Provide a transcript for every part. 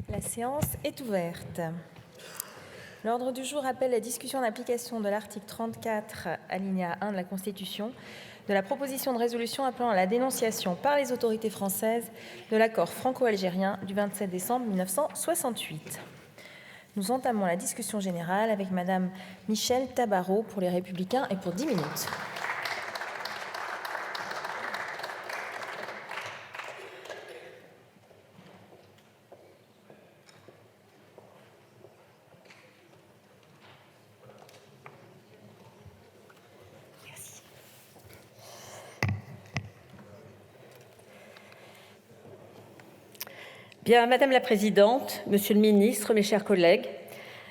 La séance est ouverte. L'ordre du jour appelle la discussion en application de l'article 34, alinéa 1 de la Constitution, de la proposition de résolution appelant à la dénonciation par les autorités françaises de l'accord franco-algérien du 27 décembre 1968. Nous entamons la discussion générale avec Madame Michèle Tabarot pour les Républicains et pour 10 minutes. Bien, Madame la Présidente, Monsieur le Ministre, mes chers collègues,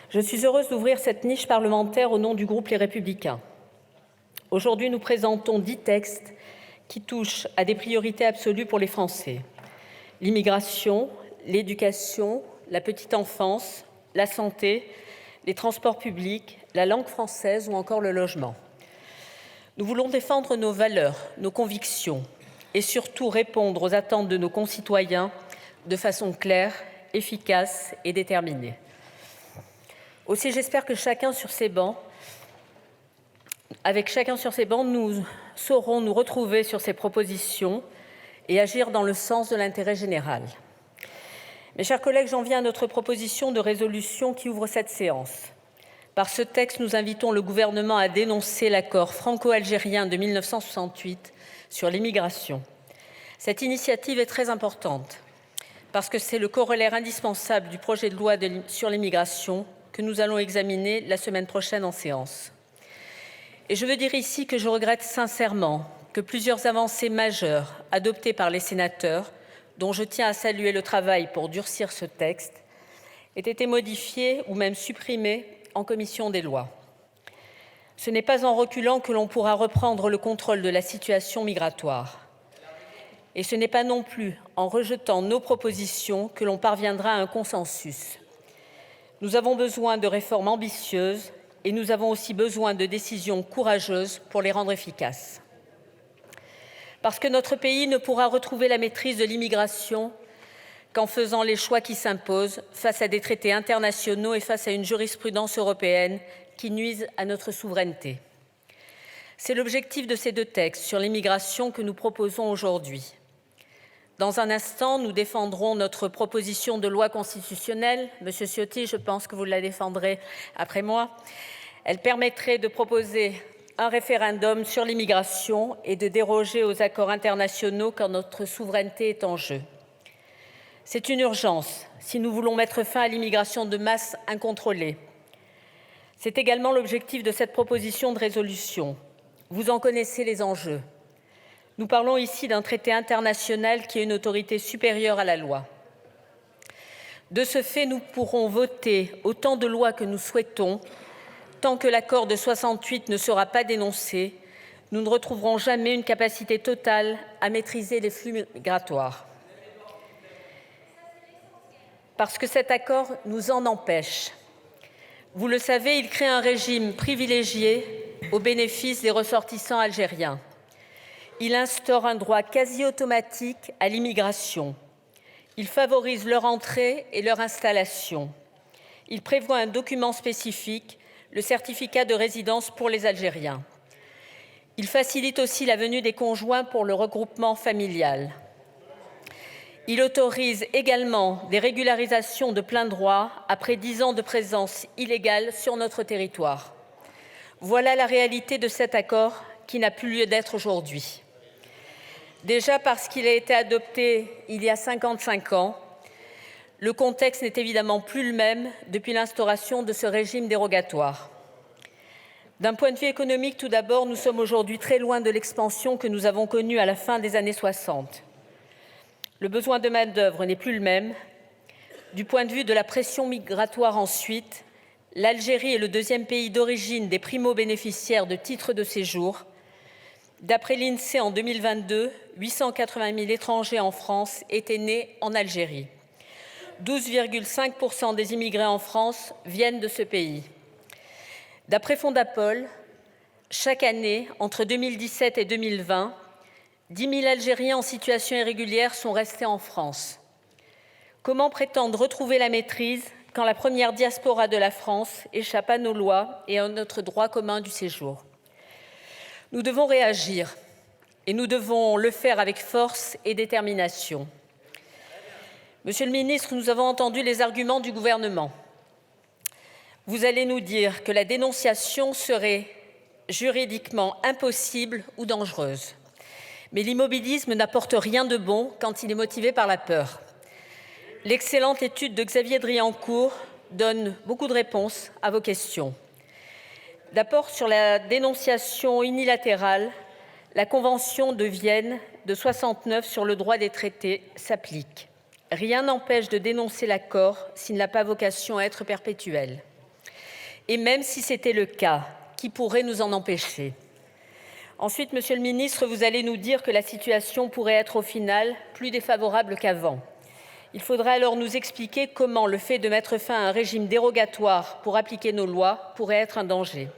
je suis heureuse d'ouvrir cette niche parlementaire au nom du groupe Les Républicains. Aujourd'hui, nous présentons 10 textes qui touchent à des priorités absolues pour les Français. L'immigration, l'éducation, la petite enfance, la santé, les transports publics, la langue française ou encore le logement. Nous voulons défendre nos valeurs, nos convictions et surtout répondre aux attentes de nos concitoyens de façon claire, efficace et déterminée. Aussi, j'espère que avec chacun sur ces bancs, nous saurons nous retrouver sur ces propositions et agir dans le sens de l'intérêt général. Mes chers collègues, j'en viens à notre proposition de résolution qui ouvre cette séance. Par ce texte, nous invitons le gouvernement à dénoncer l'accord franco-algérien de 1968 sur l'immigration. Cette initiative est très importante parce que c'est le corollaire indispensable du projet de loi sur l'immigration que nous allons examiner la semaine prochaine en séance. Et je veux dire ici que je regrette sincèrement que plusieurs avancées majeures adoptées par les sénateurs, dont je tiens à saluer le travail pour durcir ce texte, aient été modifiées ou même supprimées en commission des lois. Ce n'est pas en reculant que l'on pourra reprendre le contrôle de la situation migratoire. Et ce n'est pas non plus en rejetant nos propositions que l'on parviendra à un consensus. Nous avons besoin de réformes ambitieuses et nous avons aussi besoin de décisions courageuses pour les rendre efficaces. Parce que notre pays ne pourra retrouver la maîtrise de l'immigration qu'en faisant les choix qui s'imposent face à des traités internationaux et face à une jurisprudence européenne qui nuisent à notre souveraineté. C'est l'objectif de ces 2 textes sur l'immigration que nous proposons aujourd'hui. Dans un instant, nous défendrons notre proposition de loi constitutionnelle. Monsieur Ciotti, je pense que vous la défendrez après moi. Elle permettrait de proposer un référendum sur l'immigration et de déroger aux accords internationaux quand notre souveraineté est en jeu. C'est une urgence si nous voulons mettre fin à l'immigration de masse incontrôlée. C'est également l'objectif de cette proposition de résolution. Vous en connaissez les enjeux. Nous parlons ici d'un traité international qui est une autorité supérieure à la loi. De ce fait, nous pourrons voter autant de lois que nous souhaitons. Tant que l'accord de 68 ne sera pas dénoncé, nous ne retrouverons jamais une capacité totale à maîtriser les flux migratoires. Parce que cet accord nous en empêche. Vous le savez, il crée un régime privilégié au bénéfice des ressortissants algériens. Il instaure un droit quasi automatique à l'immigration. Il favorise leur entrée et leur installation. Il prévoit un document spécifique, le certificat de résidence pour les Algériens. Il facilite aussi la venue des conjoints pour le regroupement familial. Il autorise également des régularisations de plein droit après 10 ans de présence illégale sur notre territoire. Voilà la réalité de cet accord qui n'a plus lieu d'être aujourd'hui. Déjà parce qu'il a été adopté il y a 55 ans, le contexte n'est évidemment plus le même depuis l'instauration de ce régime dérogatoire. D'un point de vue économique, tout d'abord, nous sommes aujourd'hui très loin de l'expansion que nous avons connue à la fin des années 60. Le besoin de main-d'œuvre n'est plus le même. Du point de vue de la pression migratoire ensuite, l'Algérie est le 2e pays d'origine des primo-bénéficiaires de titres de séjour. D'après l'INSEE, en 2022, 880 000 étrangers en France étaient nés en Algérie. 12,5% des immigrés en France viennent de ce pays. D'après Fondapol, chaque année, entre 2017 et 2020, 10 000 Algériens en situation irrégulière sont restés en France. Comment prétendre retrouver la maîtrise quand la première diaspora de la France échappe à nos lois et à notre droit commun du séjour? Nous devons réagir et nous devons le faire avec force et détermination. Monsieur le ministre, nous avons entendu les arguments du gouvernement. Vous allez nous dire que la dénonciation serait juridiquement impossible ou dangereuse. Mais l'immobilisme n'apporte rien de bon quand il est motivé par la peur. L'excellente étude de Xavier Driancourt donne beaucoup de réponses à vos questions. D'abord, sur la dénonciation unilatérale, la Convention de Vienne de 1969 sur le droit des traités s'applique. Rien n'empêche de dénoncer l'accord s'il n'a pas vocation à être perpétuel. Et même si c'était le cas, qui pourrait nous en empêcher? Ensuite, Monsieur le ministre, vous allez nous dire que la situation pourrait être au final plus défavorable qu'avant. Il faudra alors nous expliquer comment le fait de mettre fin à un régime dérogatoire pour appliquer nos lois pourrait être un danger.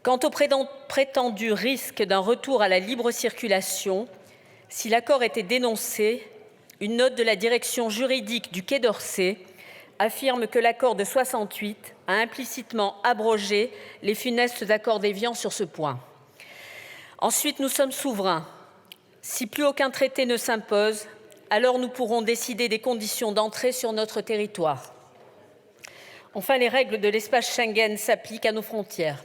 Quant au prétendu risque d'un retour à la libre circulation, si l'accord était dénoncé, une note de la direction juridique du Quai d'Orsay affirme que l'accord de 1968 a implicitement abrogé les funestes accords d'Évian sur ce point. Ensuite, nous sommes souverains. Si plus aucun traité ne s'impose, alors nous pourrons décider des conditions d'entrée sur notre territoire. Enfin, les règles de l'espace Schengen s'appliquent à nos frontières.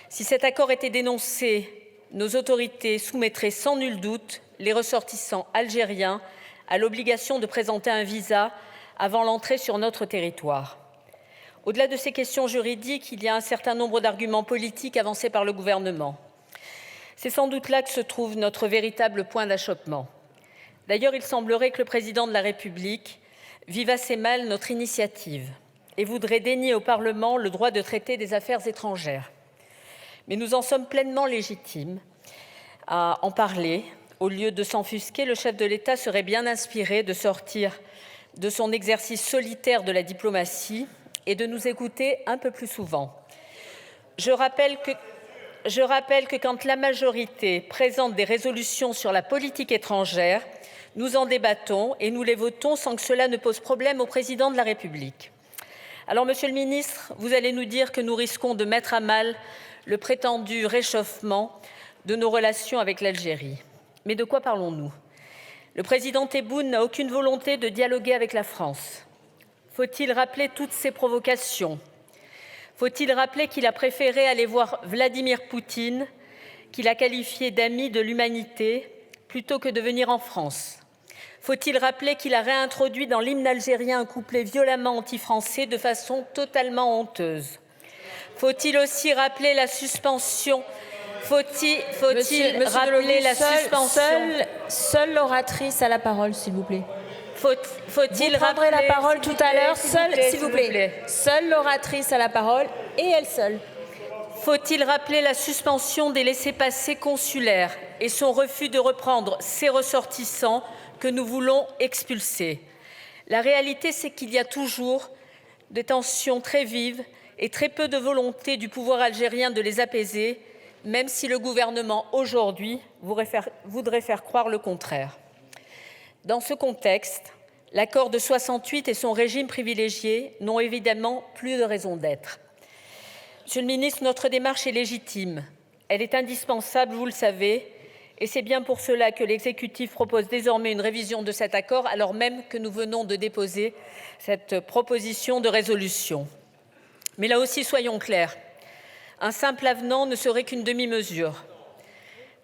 Si cet accord était dénoncé, nos autorités soumettraient sans nul doute les ressortissants algériens à l'obligation de présenter un visa avant l'entrée sur notre territoire. Au-delà de ces questions juridiques, il y a un certain nombre d'arguments politiques avancés par le gouvernement. C'est sans doute là que se trouve notre véritable point d'achoppement. D'ailleurs, il semblerait que le président de la République vive assez mal notre initiative et voudrait dénier au Parlement le droit de traiter des affaires étrangères. Mais nous en sommes pleinement légitimes à en parler. Au lieu de s'enfusquer, le chef de l'État serait bien inspiré de sortir de son exercice solitaire de la diplomatie et de nous écouter un peu plus souvent. Je rappelle que quand la majorité présente des résolutions sur la politique étrangère, nous en débattons et nous les votons sans que cela ne pose problème au président de la République. Alors, Monsieur le ministre, vous allez nous dire que nous risquons de mettre à mal le prétendu réchauffement de nos relations avec l'Algérie. Mais de quoi parlons-nous? Le président Tebboune n'a aucune volonté de dialoguer avec la France. Faut-il rappeler toutes ces provocations? Faut-il rappeler qu'il a préféré aller voir Vladimir Poutine, qu'il a qualifié d'ami de l'humanité, plutôt que de venir en France? Faut-il rappeler qu'il a réintroduit dans l'hymne algérien un couplet violemment anti-français de façon totalement honteuse? Faut-il aussi rappeler la suspension? Faut-il rappeler la suspension? Seule l'oratrice a la parole, s'il vous plaît. Faut-il Vous prendrez la parole tout à l'heure, s'il vous plaît. Seule l'oratrice a la parole, et elle seule. Faut-il rappeler la suspension des laissez-passer consulaires et son refus de reprendre ces ressortissants que nous voulons expulser? La réalité, c'est qu'il y a toujours des tensions très vives et très peu de volonté du pouvoir algérien de les apaiser, même si le gouvernement aujourd'hui voudrait faire croire le contraire. Dans ce contexte, l'accord de 1968 et son régime privilégié n'ont évidemment plus de raison d'être. Monsieur le ministre, notre démarche est légitime. Elle est indispensable, vous le savez, et c'est bien pour cela que l'exécutif propose désormais une révision de cet accord, alors même que nous venons de déposer cette proposition de résolution. Mais là aussi, soyons clairs, un simple avenant ne serait qu'une demi-mesure.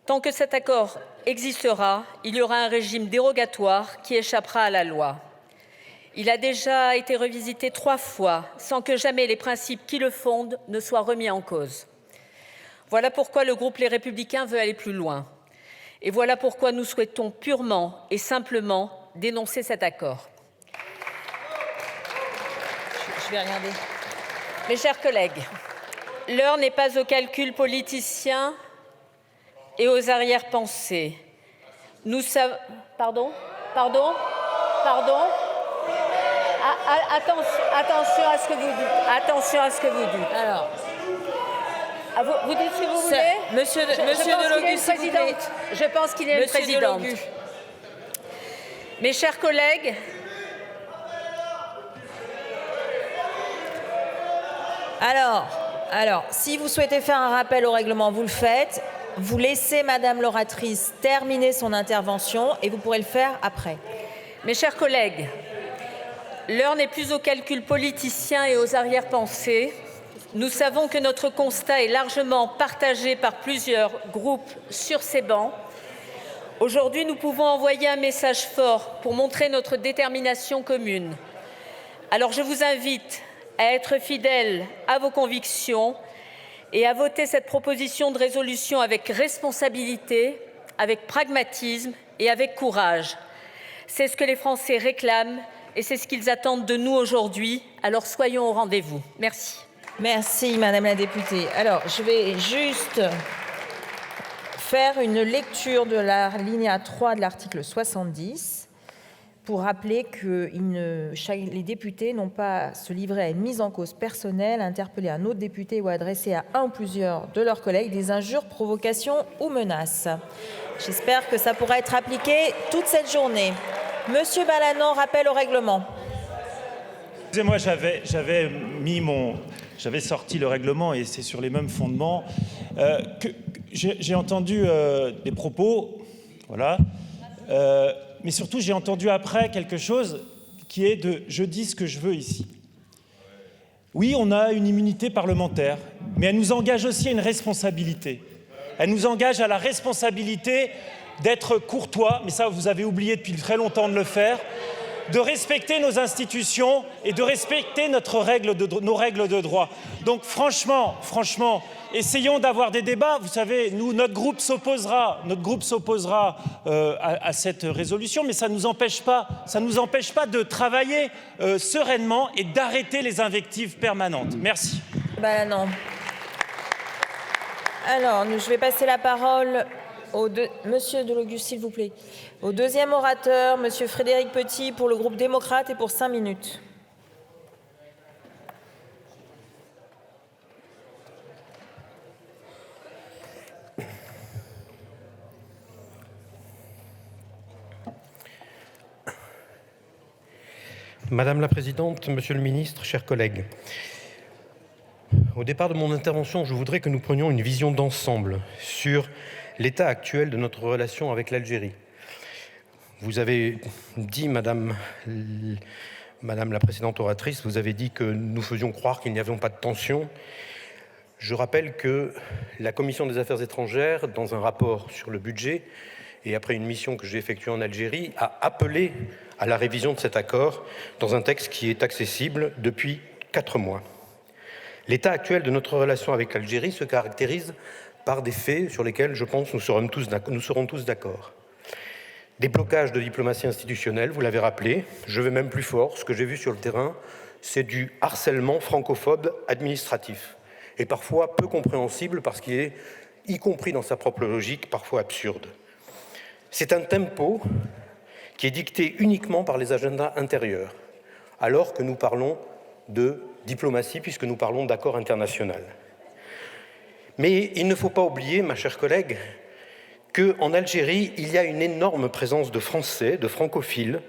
Tant que cet accord existera, il y aura un régime dérogatoire qui échappera à la loi. Il a déjà été revisité 3 fois sans que jamais les principes qui le fondent ne soient remis en cause. Voilà pourquoi le groupe Les Républicains veut aller plus loin. Et voilà pourquoi nous souhaitons purement et simplement dénoncer cet accord. Je vais regarder. Mes chers collègues, l'heure n'est pas aux calculs politiciens et aux arrière-pensées. Nous savons... Pardon. Attention à ce que vous dites. Alors, vous dites ce que vous voulez. Monsieur Delogu, s'il vous plaît. Je pense qu'il est une présidente. Mes chers collègues, Alors, si vous souhaitez faire un rappel au règlement, vous le faites. Vous laissez Madame l'oratrice terminer son intervention et vous pourrez le faire après. Mes chers collègues, l'heure n'est plus aux calculs politiciens et aux arrière-pensées. Nous savons que notre constat est largement partagé par plusieurs groupes sur ces bancs. Aujourd'hui, nous pouvons envoyer un message fort pour montrer notre détermination commune. Alors, je vous invite à être fidèles à vos convictions et à voter cette proposition de résolution avec responsabilité, avec pragmatisme et avec courage. C'est ce que les Français réclament et c'est ce qu'ils attendent de nous aujourd'hui. Alors soyons au rendez-vous. Merci. Merci Madame la députée. Alors, je vais juste faire une lecture de la linéa 3 de l'article 70 pour rappeler que les députés n'ont pas à se livrer à une mise en cause personnelle, à interpeller un autre député ou à adresser à un ou plusieurs de leurs collègues des injures, provocations ou menaces. J'espère que ça pourra être appliqué toute cette journée. Monsieur Balanant, rappel au règlement. Excusez-moi, j'avais sorti le règlement et c'est sur les mêmes fondements. J'ai entendu des propos, voilà. Mais surtout, j'ai entendu après quelque chose qui est de « je dis ce que je veux ici ». Oui, on a une immunité parlementaire, mais elle nous engage aussi à une responsabilité. Elle nous engage à la responsabilité d'être courtois, mais ça, vous avez oublié depuis très longtemps de le faire, de respecter nos institutions et de respecter nos règles de droit. Donc franchement, essayons d'avoir des débats. Vous savez, notre groupe s'opposera à cette résolution, mais ça ne nous empêche pas de travailler sereinement et d'arrêter les invectives permanentes. Merci. Non. Alors, je vais passer la parole Monsieur Delogus, s'il vous plaît. Au deuxième orateur, Monsieur Frédéric Petit, pour le groupe démocrate et pour 5 minutes. Madame la Présidente, Monsieur le Ministre, chers collègues, au départ de mon intervention, je voudrais que nous prenions une vision d'ensemble sur l'état actuel de notre relation avec l'Algérie. Vous avez dit, Madame la précédente oratrice, vous avez dit que nous faisions croire qu'il n'y avait pas de tension. Je rappelle que la Commission des Affaires étrangères, dans un rapport sur le budget, et après une mission que j'ai effectuée en Algérie, a appelé à la révision de cet accord dans un texte qui est accessible depuis 4 mois. L'état actuel de notre relation avec l'Algérie se caractérise par des faits sur lesquels, je pense, nous serons tous d'accord. Des blocages de diplomatie institutionnelle, vous l'avez rappelé. Je vais même plus fort. Ce que j'ai vu sur le terrain, c'est du harcèlement francophobe administratif. Et parfois peu compréhensible parce qu'il est, y compris dans sa propre logique, parfois absurde. C'est un tempo qui est dicté uniquement par les agendas intérieurs, alors que nous parlons de diplomatie, puisque nous parlons d'accord international. Mais il ne faut pas oublier, ma chère collègue, qu'en Algérie, il y a une énorme présence de Français, de francophiles,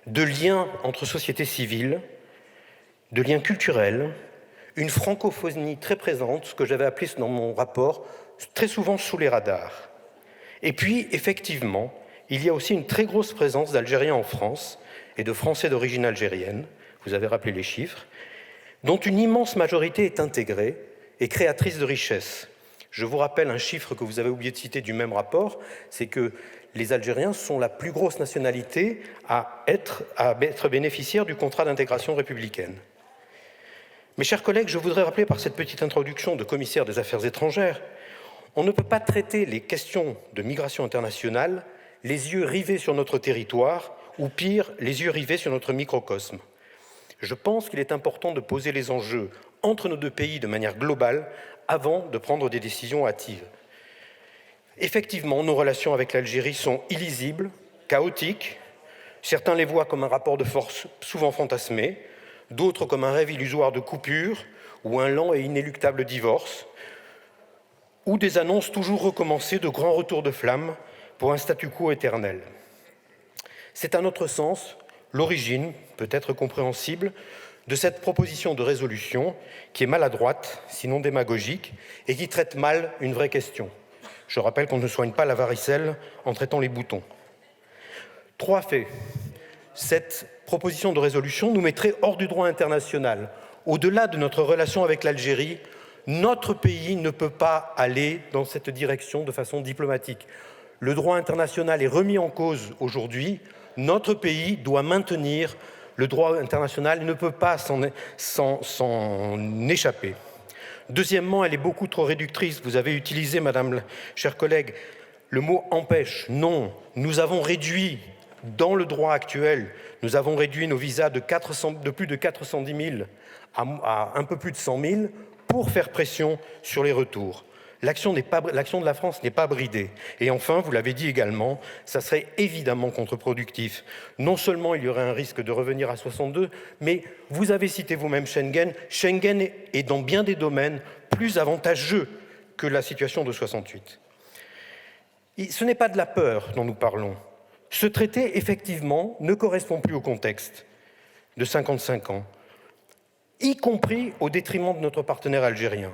de liens entre sociétés civiles, de liens culturels, une francophonie très présente, ce que j'avais appelé dans mon rapport, très souvent sous les radars. Et puis, effectivement, il y a aussi une très grosse présence d'Algériens en France et de Français d'origine algérienne, vous avez rappelé les chiffres, dont une immense majorité est intégrée et créatrice de richesses. Je vous rappelle un chiffre que vous avez oublié de citer du même rapport, c'est que les Algériens sont la plus grosse nationalité à être bénéficiaire du contrat d'intégration républicaine. Mes chers collègues, je voudrais rappeler par cette petite introduction de commissaire des Affaires étrangères, on ne peut pas traiter les questions de migration internationale les yeux rivés sur notre territoire, ou pire, les yeux rivés sur notre microcosme. Je pense qu'il est important de poser les enjeux entre nos deux pays de manière globale avant de prendre des décisions hâtives. Effectivement, nos relations avec l'Algérie sont illisibles, chaotiques. Certains les voient comme un rapport de force souvent fantasmé, d'autres comme un rêve illusoire de coupure ou un lent et inéluctable divorce, ou des annonces toujours recommencées de grands retours de flamme pour un statu quo éternel. C'est à notre sens l'origine, peut-être compréhensible, de cette proposition de résolution qui est maladroite, sinon démagogique, et qui traite mal une vraie question. Je rappelle qu'on ne soigne pas la varicelle en traitant les boutons. 3 faits. Cette proposition de résolution nous mettrait hors du droit international. Au-delà de notre relation avec l'Algérie, notre pays ne peut pas aller dans cette direction de façon diplomatique. Le droit international est remis en cause aujourd'hui. Notre pays doit maintenir le droit international, ne peut pas s'en échapper. Deuxièmement, elle est beaucoup trop réductrice. Vous avez utilisé, madame, chers collègues, le mot « empêche ». Non, nous avons réduit, dans le droit actuel, nous avons réduit nos visas de plus de 410 000 à un peu plus de 100 000 pour faire pression sur les retours. L'action de la France n'est pas bridée. Et enfin, vous l'avez dit également, ça serait évidemment contre-productif. Non seulement il y aurait un risque de revenir à 62, mais vous avez cité vous-même Schengen. Schengen est dans bien des domaines plus avantageux que la situation de 68. Ce n'est pas de la peur dont nous parlons. Ce traité, effectivement, ne correspond plus au contexte de 55 ans, y compris au détriment de notre partenaire algérien.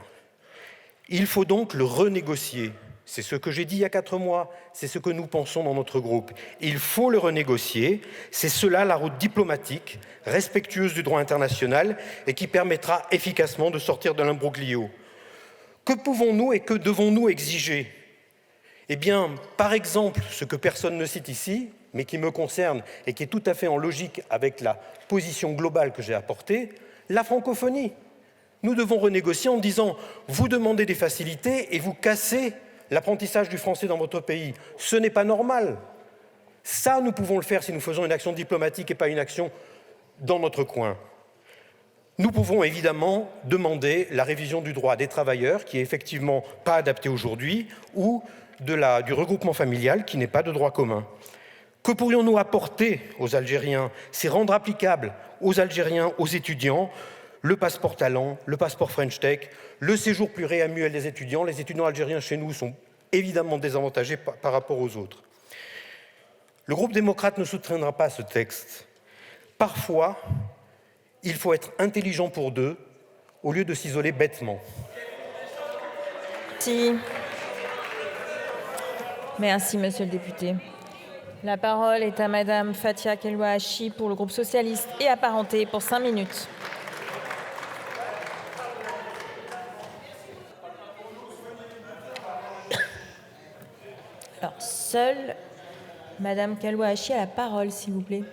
Il faut donc le renégocier. C'est ce que j'ai dit il y a 4 mois, c'est ce que nous pensons dans notre groupe. Il faut le renégocier, c'est cela la route diplomatique, respectueuse du droit international et qui permettra efficacement de sortir de l'imbroglio. Que pouvons-nous et que devons-nous exiger ? Eh bien, par exemple, ce que personne ne cite ici, mais qui me concerne et qui est tout à fait en logique avec la position globale que j'ai apportée, la francophonie. Nous devons renégocier en disant « vous demandez des facilités et vous cassez l'apprentissage du français dans votre pays. Ce n'est pas normal. » Ça, nous pouvons le faire si nous faisons une action diplomatique et pas une action dans notre coin. Nous pouvons évidemment demander la révision du droit des travailleurs, qui est effectivement pas adapté aujourd'hui, ou du regroupement familial, qui n'est pas de droit commun. Que pourrions-nous apporter aux Algériens ? C'est rendre applicable aux Algériens, aux étudiants, le passeport talent, le passeport French Tech, le séjour pluriannuel des étudiants. Les étudiants algériens chez nous sont évidemment désavantagés par rapport aux autres. Le groupe démocrate ne soutiendra pas ce texte. Parfois, il faut être intelligent pour deux, au lieu de s'isoler bêtement. Merci, monsieur le député. La parole est à madame Fathia Kelouachi pour le groupe socialiste et apparenté pour 5 minutes. Alors, seule madame Kelouachi a la parole, s'il vous plaît.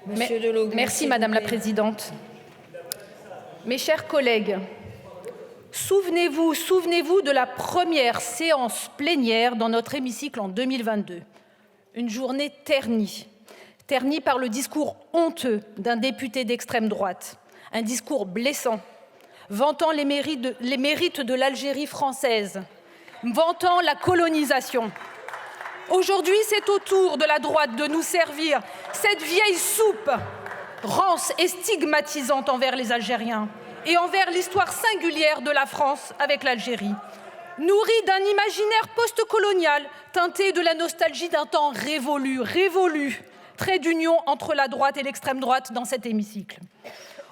Monsieur Delogu, merci, madame la présidente. Mes chers collègues, souvenez-vous de la première séance plénière dans notre hémicycle en 2022. Une journée ternie par le discours honteux d'un député d'extrême droite, un discours blessant, vantant les mérites de l'Algérie française, vantant la colonisation. Aujourd'hui, c'est au tour de la droite de nous servir cette vieille soupe rance et stigmatisante envers les Algériens et envers l'histoire singulière de la France avec l'Algérie, nourrie d'un imaginaire post-colonial teinté de la nostalgie d'un temps révolu, trait d'union entre la droite et l'extrême droite dans cet hémicycle.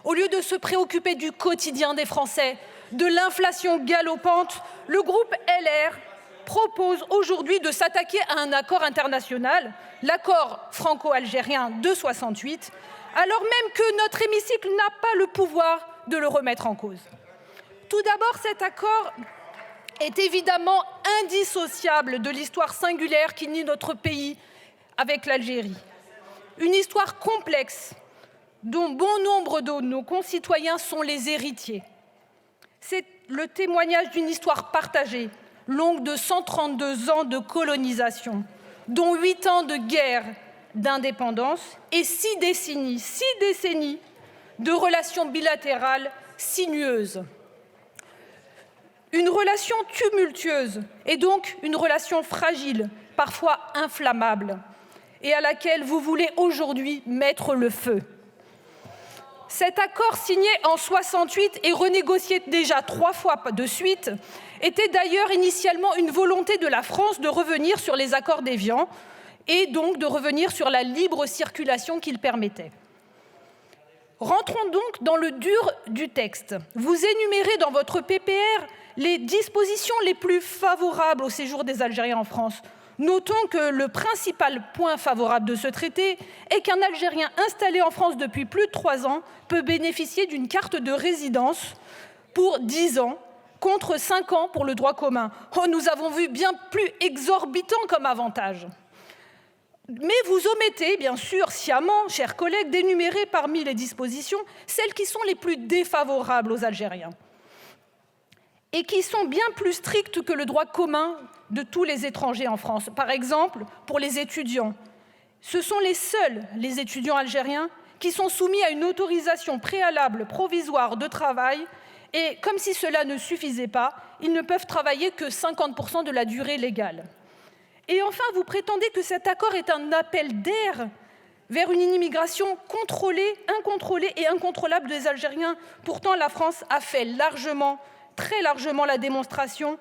Au lieu de se préoccuper du quotidien des Français, de l'inflation galopante, le groupe LR propose aujourd'hui de s'attaquer à un accord international, l'accord franco-algérien de 68, alors même que notre hémicycle n'a pas le pouvoir de le remettre en cause. Tout d'abord, cet accord est évidemment indissociable de l'histoire singulière qui lie notre pays avec l'Algérie. Une histoire complexe dont bon nombre de nos concitoyens sont les héritiers. C'est le témoignage d'une histoire partagée, longue de 132 ans de colonisation, dont 8 ans de guerre d'indépendance et 6 décennies de relations bilatérales sinueuses. Une relation tumultueuse et donc une relation fragile, parfois inflammable, et à laquelle vous voulez aujourd'hui mettre le feu. Cet accord signé en 68 et renégocié déjà 3 fois de suite était d'ailleurs initialement une volonté de la France de revenir sur les accords d'Évian et donc de revenir sur la libre circulation qu'il permettait. Rentrons donc dans le dur du texte. Vous énumérez dans votre PPR les dispositions les plus favorables au séjour des Algériens en France. Notons que le principal point favorable de ce traité est qu'un Algérien installé en France depuis plus de 3 ans peut bénéficier d'une carte de résidence pour 10 ans, contre 5 ans pour le droit commun. Oh, nous avons vu bien plus exorbitant comme avantage. Mais vous omettez, bien sûr, sciemment, chers collègues, d'énumérer parmi les dispositions celles qui sont les plus défavorables aux Algériens et qui sont bien plus strictes que le droit commun de tous les étrangers en France. Par exemple, pour les étudiants, ce sont les étudiants algériens qui sont soumis à une autorisation préalable provisoire de travail et, comme si cela ne suffisait pas, ils ne peuvent travailler que 50% de la durée légale. Et enfin, vous prétendez que cet accord est un appel d'air vers une immigration contrôlée, incontrôlée et incontrôlable des Algériens. Pourtant, la France a fait largement, très largement la démonstration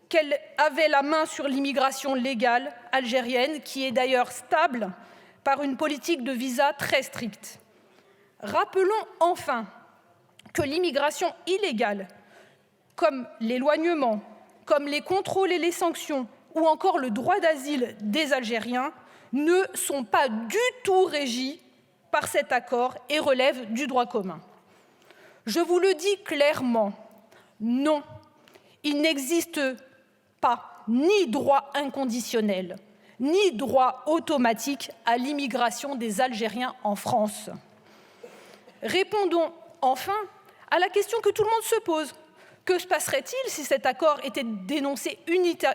qu'elle avait la main sur l'immigration légale algérienne, qui est d'ailleurs stable par une politique de visa très stricte. Rappelons enfin que l'immigration illégale, comme l'éloignement, comme les contrôles et les sanctions, ou encore le droit d'asile des Algériens, ne sont pas du tout régis par cet accord et relèvent du droit commun. Je vous le dis clairement, non, il n'existe pas ni droit inconditionnel, ni droit automatique à l'immigration des Algériens en France. Répondons enfin à la question que tout le monde se pose. Que se passerait-il si cet accord était dénoncé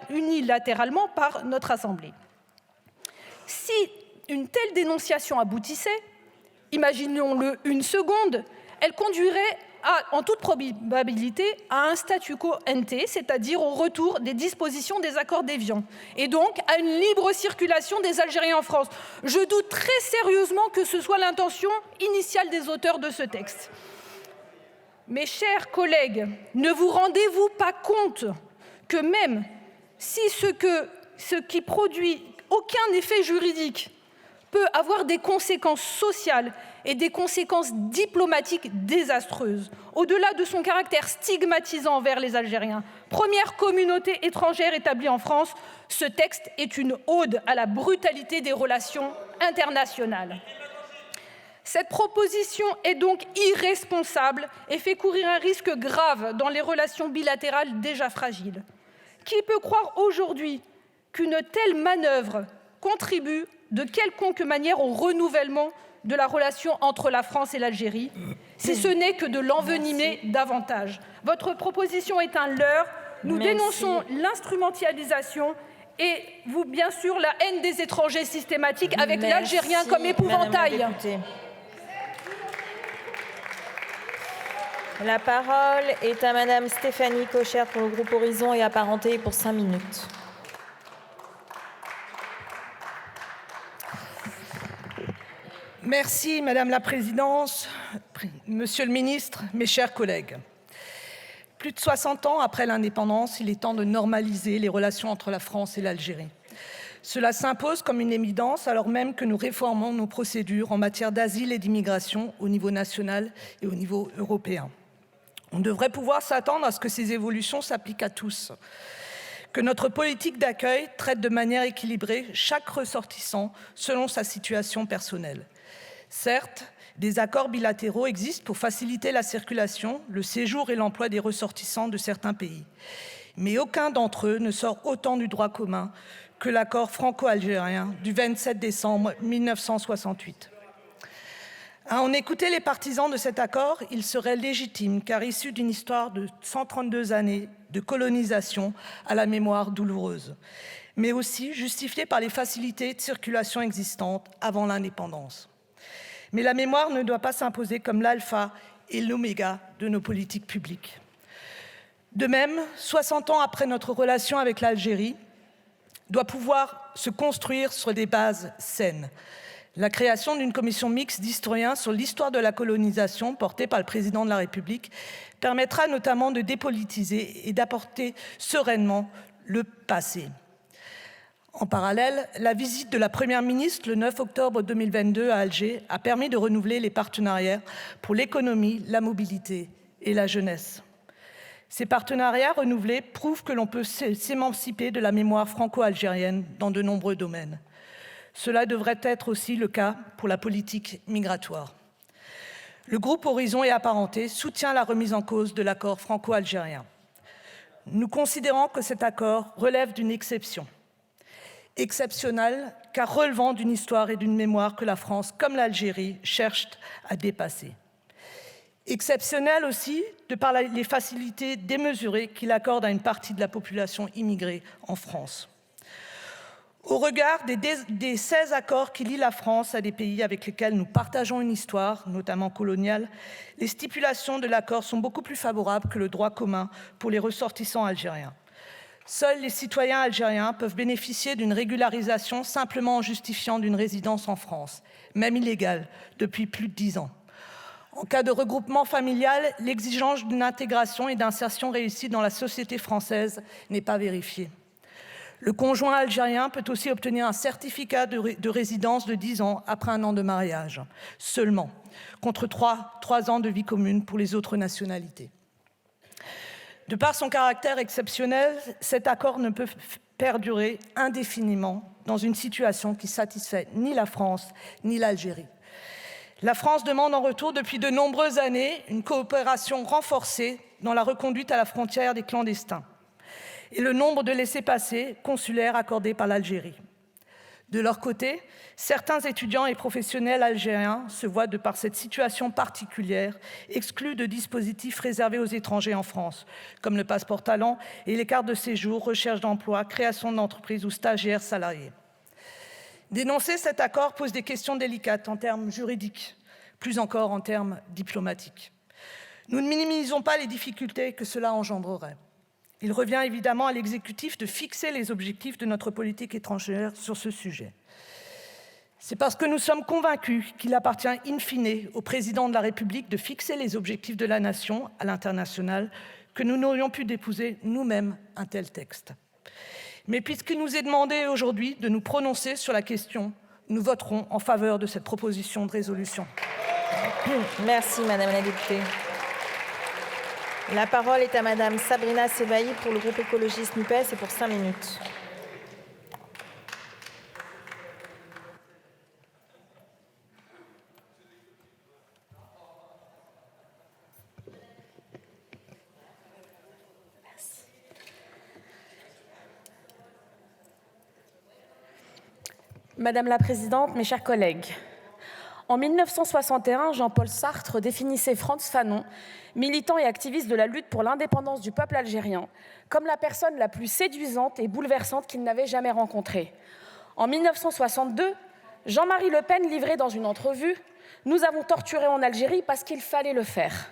unilatéralement par notre Assemblée? Si une telle dénonciation aboutissait, imaginons-le une seconde, elle conduirait en toute probabilité à un statu quo ante, c'est-à-dire au retour des dispositions des accords d'Évian, et donc à une libre circulation des Algériens en France. Je doute très sérieusement que ce soit l'intention initiale des auteurs de ce texte. Mes chers collègues, ne vous rendez-vous pas compte que même si ce qui produit aucun effet juridique peut avoir des conséquences sociales et des conséquences diplomatiques désastreuses, au-delà de son caractère stigmatisant envers les Algériens, première communauté étrangère établie en France, ce texte est une ode à la brutalité des relations internationales. Cette proposition est donc irresponsable et fait courir un risque grave dans les relations bilatérales déjà fragiles. Qui peut croire aujourd'hui qu'une telle manœuvre contribue de quelconque manière au renouvellement de la relation entre la France et l'Algérie, si ce n'est que de l'envenimer davantage? Votre proposition est un leurre. Nous dénonçons l'instrumentalisation et, bien sûr, la haine des étrangers systématique avec l'Algérien comme épouvantail. La parole est à Madame Stéphanie Cochert pour le groupe Horizon et Apparentés pour 5 minutes. Merci Madame la Présidente, Monsieur le Ministre, mes chers collègues. Plus de 60 ans après l'indépendance, il est temps de normaliser les relations entre la France et l'Algérie. Cela s'impose comme une évidence alors même que nous réformons nos procédures en matière d'asile et d'immigration au niveau national et au niveau européen. On devrait pouvoir s'attendre à ce que ces évolutions s'appliquent à tous, que notre politique d'accueil traite de manière équilibrée chaque ressortissant selon sa situation personnelle. Certes, des accords bilatéraux existent pour faciliter la circulation, le séjour et l'emploi des ressortissants de certains pays. Mais aucun d'entre eux ne sort autant du droit commun que l'accord franco-algérien du 27 décembre 1968. À en écouter les partisans de cet accord, il serait légitime, car issu d'une histoire de 132 années de colonisation à la mémoire douloureuse, mais aussi justifié par les facilités de circulation existantes avant l'indépendance. Mais la mémoire ne doit pas s'imposer comme l'alpha et l'oméga de nos politiques publiques. De même, 60 ans après notre relation avec l'Algérie, doit pouvoir se construire sur des bases saines. La création d'une commission mixte d'historiens sur l'histoire de la colonisation portée par le président de la République permettra notamment de dépolitiser et d'apporter sereinement le passé. En parallèle, la visite de la Première ministre le 9 octobre 2022 à Alger a permis de renouveler les partenariats pour l'économie, la mobilité et la jeunesse. Ces partenariats renouvelés prouvent que l'on peut s'émanciper de la mémoire franco-algérienne dans de nombreux domaines. Cela devrait être aussi le cas pour la politique migratoire. Le groupe Horizon et Apparentés soutient la remise en cause de l'accord franco-algérien. Nous considérons que cet accord relève d'une exception. Exceptionnelle car relevant d'une histoire et d'une mémoire que la France, comme l'Algérie, cherchent à dépasser. Exceptionnelle aussi de par les facilités démesurées qu'il accorde à une partie de la population immigrée en France. Au regard des 16 accords qui lient la France à des pays avec lesquels nous partageons une histoire, notamment coloniale, les stipulations de l'accord sont beaucoup plus favorables que le droit commun pour les ressortissants algériens. Seuls les citoyens algériens peuvent bénéficier d'une régularisation simplement en justifiant d'une résidence en France, même illégale, depuis plus de 10 ans. En cas de regroupement familial, l'exigence d'une intégration et d'insertion réussie dans la société française n'est pas vérifiée. Le conjoint algérien peut aussi obtenir un certificat de résidence de 10 ans après 1 an de mariage, seulement, contre 3 ans de vie commune pour les autres nationalités. De par son caractère exceptionnel, cet accord ne peut perdurer indéfiniment dans une situation qui satisfait ni la France ni l'Algérie. La France demande en retour depuis de nombreuses années une coopération renforcée dans la reconduite à la frontière des clandestins et le nombre de laissez-passer consulaires accordés par l'Algérie. De leur côté, certains étudiants et professionnels algériens se voient, de par cette situation particulière, exclus de dispositifs réservés aux étrangers en France, comme le passeport talent et les cartes de séjour, recherche d'emploi, création d'entreprises ou stagiaires salariés. Dénoncer cet accord pose des questions délicates en termes juridiques, plus encore en termes diplomatiques. Nous ne minimisons pas les difficultés que cela engendrerait. Il revient évidemment à l'exécutif de fixer les objectifs de notre politique étrangère sur ce sujet. C'est parce que nous sommes convaincus qu'il appartient in fine au président de la République de fixer les objectifs de la nation à l'international que nous n'aurions pu déposer nous-mêmes un tel texte. Mais puisqu'il nous est demandé aujourd'hui de nous prononcer sur la question, nous voterons en faveur de cette proposition de résolution. Merci Madame la députée. La parole est à Madame Sabrina Sebaï pour le groupe écologiste NUPES et pour 5 minutes. Madame la Présidente, mes chers collègues, en 1961, Jean-Paul Sartre définissait Frantz Fanon, militant et activiste de la lutte pour l'indépendance du peuple algérien, comme la personne la plus séduisante et bouleversante qu'il n'avait jamais rencontrée. En 1962, Jean-Marie Le Pen livrait dans une entrevue « Nous avons torturé en Algérie parce qu'il fallait le faire ».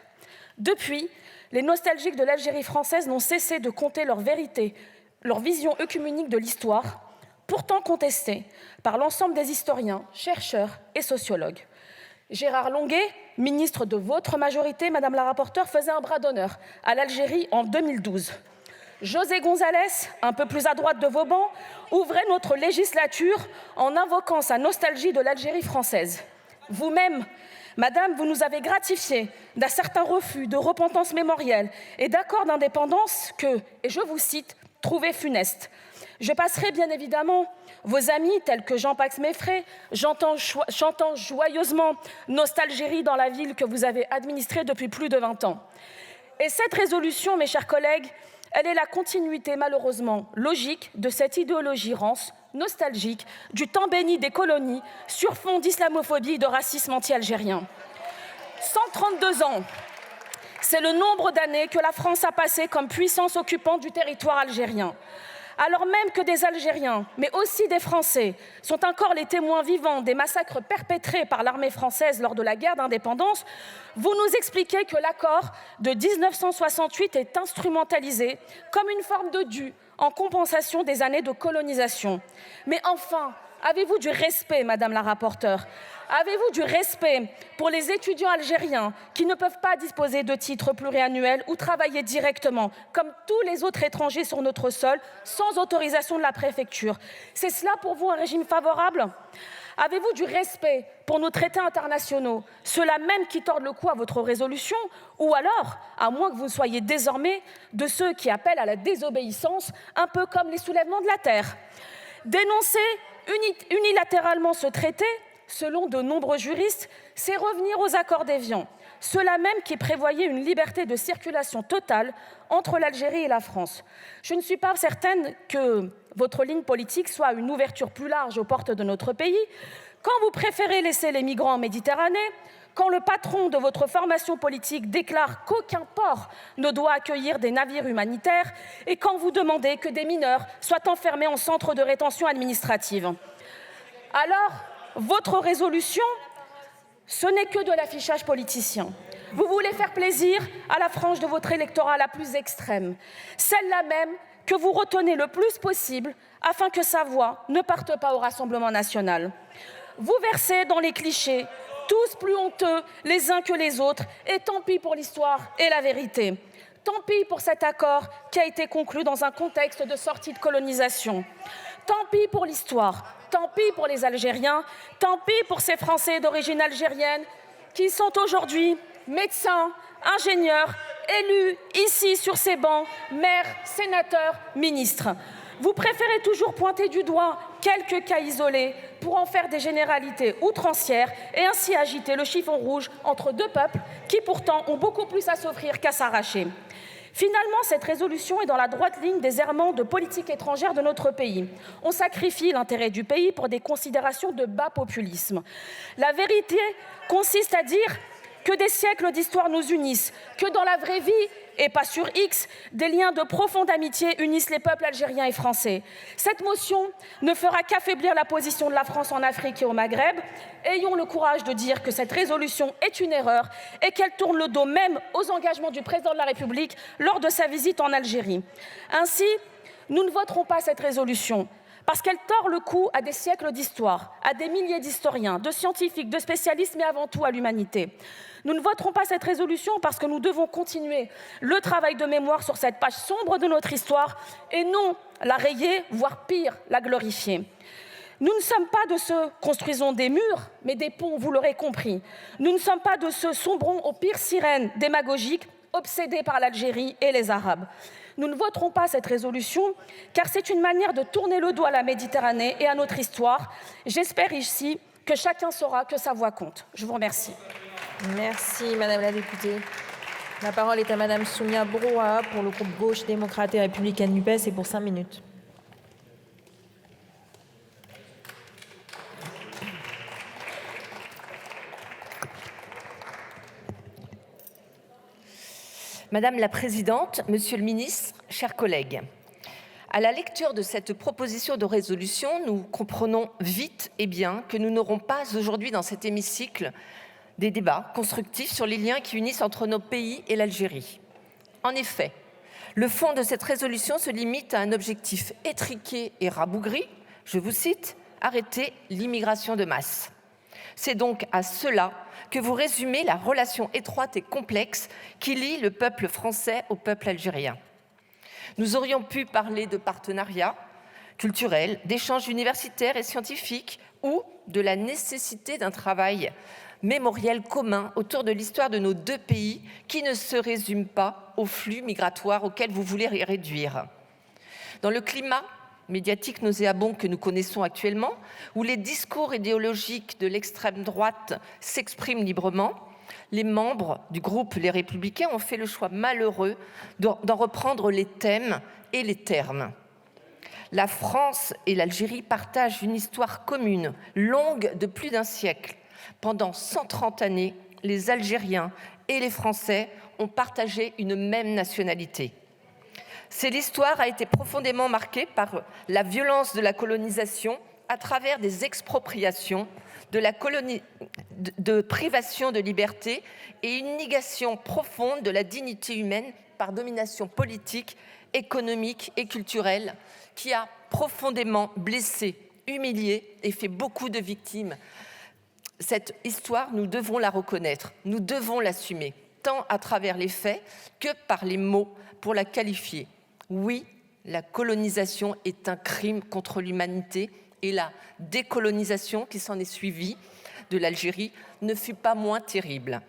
Depuis, les nostalgiques de l'Algérie française n'ont cessé de conter leur vérité, leur vision œcuménique de l'histoire, pourtant contestée par l'ensemble des historiens, chercheurs et sociologues. Gérard Longuet, ministre de votre majorité, Madame la rapporteure, faisait un bras d'honneur à l'Algérie en 2012. José González, un peu plus à droite de vos bancs, ouvrait notre législature en invoquant sa nostalgie de l'Algérie française. Vous-même, Madame, vous nous avez gratifié d'un certain refus de repentance mémorielle et d'accord d'indépendance que, et je vous cite, trouvez funeste. Je passerai bien évidemment vos amis tels que Jean-Pax Meffray, chantant joyeusement « Nostalgérie » dans la ville que vous avez administrée depuis plus de 20 ans. Et cette résolution, mes chers collègues, elle est la continuité malheureusement logique de cette idéologie rance, nostalgique, du temps béni des colonies sur fond d'islamophobie et de racisme anti-algérien. 132 ans, c'est le nombre d'années que la France a passé comme puissance occupante du territoire algérien. Alors même que des Algériens, mais aussi des Français, sont encore les témoins vivants des massacres perpétrés par l'armée française lors de la guerre d'indépendance, vous nous expliquez que l'accord de 1968 est instrumentalisé comme une forme de dû en compensation des années de colonisation. Mais enfin, Avez-vous du respect, Madame la rapporteure? Avez-vous du respect pour les étudiants algériens qui ne peuvent pas disposer de titres pluriannuels ou travailler directement, comme tous les autres étrangers sur notre sol, sans autorisation de la préfecture? C'est cela pour vous un régime favorable? Avez-vous du respect pour nos traités internationaux, ceux-là même qui tordent le cou à votre résolution? Ou alors, à moins que vous ne soyez désormais de ceux qui appellent à la désobéissance, un peu comme les soulèvements de la terre? Dénoncer unilatéralement ce traité, selon de nombreux juristes, c'est revenir aux accords d'Évian, ceux-là même qui prévoyaient une liberté de circulation totale entre l'Algérie et la France. Je ne suis pas certaine que votre ligne politique soit une ouverture plus large aux portes de notre pays, quand vous préférez laisser les migrants en Méditerranée, quand le patron de votre formation politique déclare qu'aucun port ne doit accueillir des navires humanitaires et quand vous demandez que des mineurs soient enfermés en centre de rétention administrative. Alors, votre résolution, ce n'est que de l'affichage politicien. Vous voulez faire plaisir à la frange de votre électorat la plus extrême, celle-là même que vous retenez le plus possible afin que sa voix ne parte pas au Rassemblement national. Vous versez dans les clichés, tous plus honteux les uns que les autres, et tant pis pour l'histoire et la vérité. Tant pis pour cet accord qui a été conclu dans un contexte de sortie de colonisation. Tant pis pour l'histoire, tant pis pour les Algériens, tant pis pour ces Français d'origine algérienne qui sont aujourd'hui médecins, ingénieurs, élus ici sur ces bancs, maires, sénateurs, ministres. Vous préférez toujours pointer du doigt quelques cas isolés pour en faire des généralités outrancières et ainsi agiter le chiffon rouge entre deux peuples qui pourtant ont beaucoup plus à s'offrir qu'à s'arracher. Finalement, cette résolution est dans la droite ligne des errements de politique étrangère de notre pays. On sacrifie l'intérêt du pays pour des considérations de bas populisme. La vérité consiste à dire que des siècles d'histoire nous unissent, que dans la vraie vie, et pas sur X, des liens de profonde amitié unissent les peuples algériens et français. Cette motion ne fera qu'affaiblir la position de la France en Afrique et au Maghreb. Ayons le courage de dire que cette résolution est une erreur et qu'elle tourne le dos même aux engagements du président de la République lors de sa visite en Algérie. Ainsi, nous ne voterons pas cette résolution parce qu'elle tord le cou à des siècles d'histoire, à des milliers d'historiens, de scientifiques, de spécialistes, mais avant tout à l'humanité. Nous ne voterons pas cette résolution parce que nous devons continuer le travail de mémoire sur cette page sombre de notre histoire et non la rayer, voire pire, la glorifier. Nous ne sommes pas de ceux construisons des murs, mais des ponts, vous l'aurez compris. Nous ne sommes pas de ceux sombrons aux pires sirènes démagogiques, obsédés par l'Algérie et les Arabes. Nous ne voterons pas cette résolution car c'est une manière de tourner le dos à la Méditerranée et à notre histoire. J'espère ici que chacun saura que sa voix compte. Je vous remercie. Merci Madame la députée. La parole est à Madame Soumia Brouaha pour le groupe Gauche démocrate et républicaine NUPES et pour 5 minutes. Madame la Présidente, Monsieur le Ministre, chers collègues, à la lecture de cette proposition de résolution, nous comprenons vite et bien que nous n'aurons pas aujourd'hui dans cet hémicycle des débats constructifs sur les liens qui unissent entre nos pays et l'Algérie. En effet, le fond de cette résolution se limite à un objectif étriqué et rabougri, je vous cite, « arrêter l'immigration de masse ». C'est donc à cela que vous résumez la relation étroite et complexe qui lie le peuple français au peuple algérien. Nous aurions pu parler de partenariats culturels, d'échanges universitaires et scientifiques ou de la nécessité d'un travail mémoriel commun autour de l'histoire de nos deux pays qui ne se résume pas aux flux migratoires auxquels vous voulez les réduire. Dans le climat médiatique nauséabond que nous connaissons actuellement, où les discours idéologiques de l'extrême droite s'expriment librement, les membres du groupe Les Républicains ont fait le choix malheureux d'en reprendre les thèmes et les termes. La France et l'Algérie partagent une histoire commune, longue de plus d'un siècle. Pendant 130 années, les Algériens et les Français ont partagé une même nationalité. Cette histoire a été profondément marquée par la violence de la colonisation à travers des expropriations, de privation de liberté et une négation profonde de la dignité humaine par domination politique, économique et culturelle qui a profondément blessé humilié et fait beaucoup de victimes. Cette histoire, nous devons la reconnaître, nous devons l'assumer, tant à travers les faits que par les mots pour la qualifier. Oui, la colonisation est un crime contre l'humanité et la décolonisation qui s'en est suivie de l'Algérie ne fut pas moins terrible.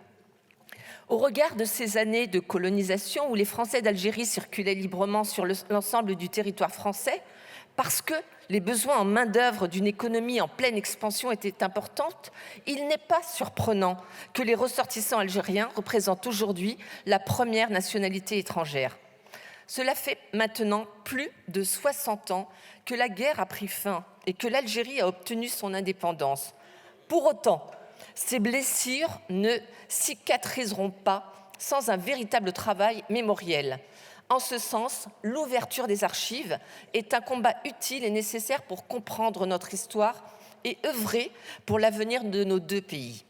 Au regard de ces années de colonisation où les Français d'Algérie circulaient librement sur l'ensemble du territoire français, parce que les besoins en main-d'œuvre d'une économie en pleine expansion étaient importants, il n'est pas surprenant que les ressortissants algériens représentent aujourd'hui la première nationalité étrangère. Cela fait maintenant plus de 60 ans que la guerre a pris fin et que l'Algérie a obtenu son indépendance. Pour autant, ces blessures ne cicatriseront pas sans un véritable travail mémoriel. En ce sens, l'ouverture des archives est un combat utile et nécessaire pour comprendre notre histoire et œuvrer pour l'avenir de nos deux pays.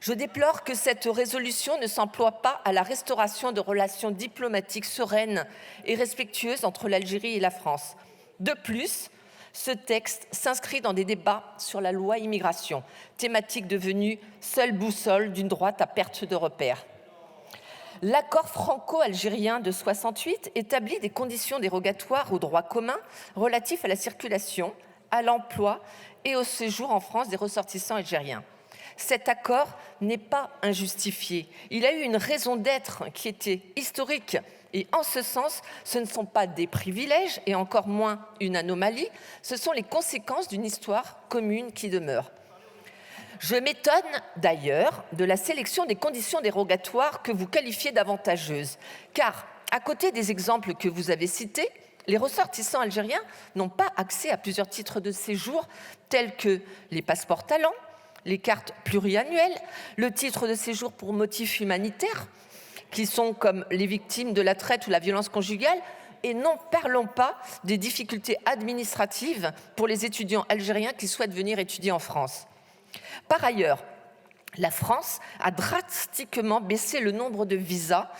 Je déplore que cette résolution ne s'emploie pas à la restauration de relations diplomatiques sereines et respectueuses entre l'Algérie et la France. De plus, ce texte s'inscrit dans des débats sur la loi immigration, thématique devenue seule boussole d'une droite à perte de repères. L'accord franco-algérien de 68 établit des conditions dérogatoires au droit commun relatifs à la circulation, à l'emploi et au séjour en France des ressortissants algériens. Cet accord n'est pas injustifié. Il a eu une raison d'être qui était historique. Et en ce sens, ce ne sont pas des privilèges et encore moins une anomalie, ce sont les conséquences d'une histoire commune qui demeure. Je m'étonne d'ailleurs de la sélection des conditions dérogatoires que vous qualifiez d'avantageuses, car à côté des exemples que vous avez cités, les ressortissants algériens n'ont pas accès à plusieurs titres de séjour tels que les passeports talents, les cartes pluriannuelles, le titre de séjour pour motif humanitaire, qui sont comme les victimes de la traite ou la violence conjugale, et n'en parlons pas des difficultés administratives pour les étudiants algériens qui souhaitent venir étudier en France. Par ailleurs, la France a drastiquement baissé le nombre de visas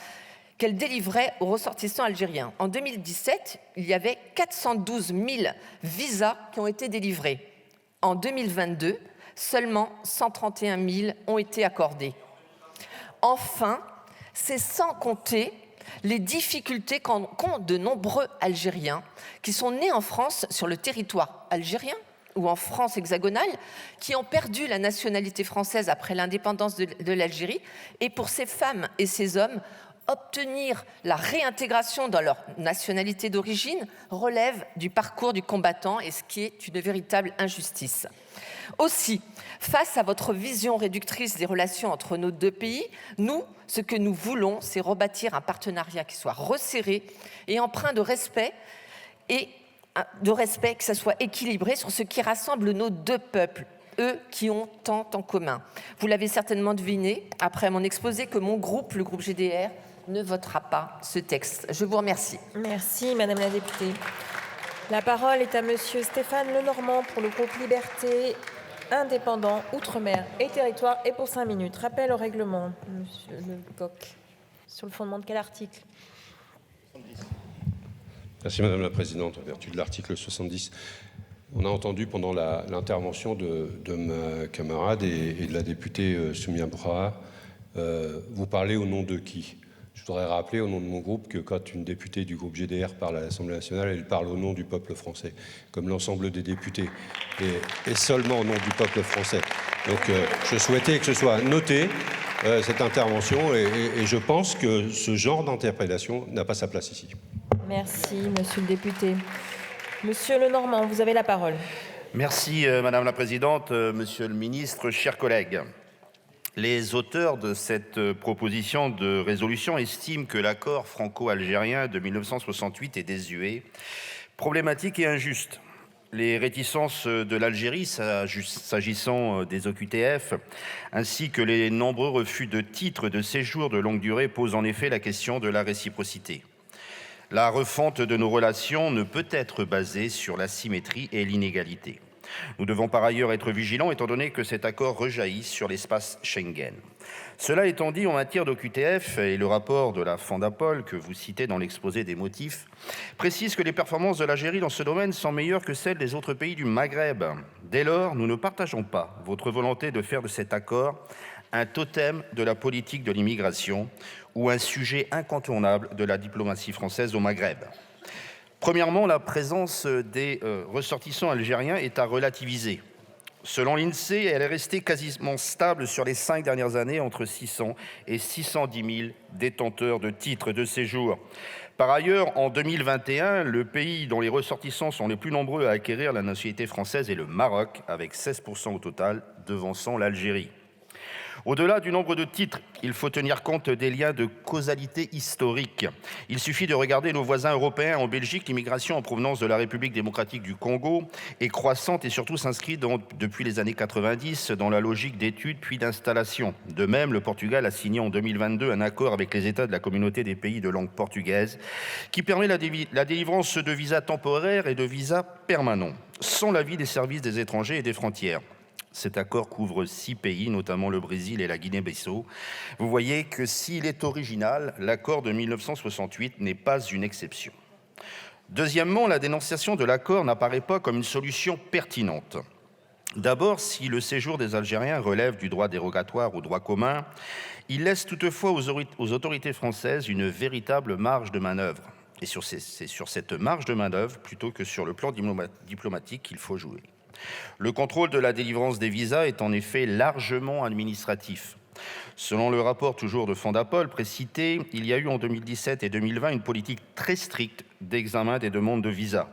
qu'elle délivrait aux ressortissants algériens. En 2017, il y avait 412 000 visas qui ont été délivrés. En 2022, seulement 131 000 ont été accordés. Enfin, c'est sans compter les difficultés qu'ont de nombreux Algériens qui sont nés en France sur le territoire algérien ou en France hexagonale, qui ont perdu la nationalité française après l'indépendance de l'Algérie. Et pour ces femmes et ces hommes, obtenir la réintégration dans leur nationalité d'origine relève du parcours du combattant, et ce qui est une véritable injustice. Aussi, face à votre vision réductrice des relations entre nos deux pays, nous, ce que nous voulons, c'est rebâtir un partenariat qui soit resserré et empreint de respect, que ça soit équilibré sur ce qui rassemble nos deux peuples, eux qui ont tant en commun. Vous l'avez certainement deviné, après mon exposé, que mon groupe, le groupe GDR, ne votera pas ce texte. Je vous remercie. Merci, Madame la députée. La parole est à Monsieur Stéphane Lenormand pour le groupe Liberté, Indépendants, Outre-mer et Territoires, et pour 5 minutes. Rappel au règlement, Monsieur Lecoq. Sur le fondement de quel article ? Merci Madame la Présidente. En vertu de l'article 70, on a entendu pendant l'intervention de ma camarade et de la députée Soumia Braha vous parler au nom de qui ? Je voudrais rappeler au nom de mon groupe que quand une députée du groupe GDR parle à l'Assemblée nationale, elle parle au nom du peuple français, comme l'ensemble des députés, et seulement au nom du peuple français. Donc je souhaitais que ce soit noté, cette intervention, et je pense que ce genre d'interprétation n'a pas sa place ici. Merci, Monsieur le député. Monsieur Lenormand, vous avez la parole. Merci, Madame la Présidente, Monsieur le Ministre, chers collègues. Les auteurs de cette proposition de résolution estiment que l'accord franco-algérien de 1968 est désuet, problématique et injuste. Les réticences de l'Algérie s'agissant des OQTF, ainsi que les nombreux refus de titres de séjour de longue durée posent en effet la question de la réciprocité. La refonte de nos relations ne peut être basée sur la symétrie et l'inégalité. Nous devons par ailleurs être vigilants étant donné que cet accord rejaillit sur l'espace Schengen. Cela étant dit, en matière d'OQTF, et le rapport de la Fondapol que vous citez dans l'exposé des motifs précise que les performances de l'Algérie dans ce domaine sont meilleures que celles des autres pays du Maghreb. Dès lors, nous ne partageons pas votre volonté de faire de cet accord un totem de la politique de l'immigration ou un sujet incontournable de la diplomatie française au Maghreb. Premièrement, la présence des ressortissants algériens est à relativiser. Selon l'INSEE, elle est restée quasiment stable sur les 5 dernières années, entre 600 et 610 000 détenteurs de titres de séjour. Par ailleurs, en 2021, le pays dont les ressortissants sont les plus nombreux à acquérir la nationalité française est le Maroc, avec 16% au total, devançant l'Algérie. Au-delà du nombre de titres, il faut tenir compte des liens de causalité historique. Il suffit de regarder nos voisins européens. En Belgique, l'immigration en provenance de la République démocratique du Congo est croissante et surtout s'inscrit depuis les années 90 dans la logique d'études puis d'installation. De même, le Portugal a signé en 2022 un accord avec les États de la communauté des pays de langue portugaise qui permet la délivrance de visas temporaires et de visas permanents, sans l'avis des services des étrangers et des frontières. Cet accord couvre 6 pays, notamment le Brésil et la Guinée-Bissau. Vous voyez que s'il est original, l'accord de 1968 n'est pas une exception. Deuxièmement, la dénonciation de l'accord n'apparaît pas comme une solution pertinente. D'abord, si le séjour des Algériens relève du droit dérogatoire au droit commun, il laisse toutefois aux autorités françaises une véritable marge de manœuvre. Et c'est sur cette marge de manœuvre, plutôt que sur le plan diplomatique, qu'il faut jouer. Le contrôle de la délivrance des visas est en effet largement administratif. Selon le rapport toujours de Fondapol précité, il y a eu en 2017 et 2020 une politique très stricte d'examen des demandes de visas.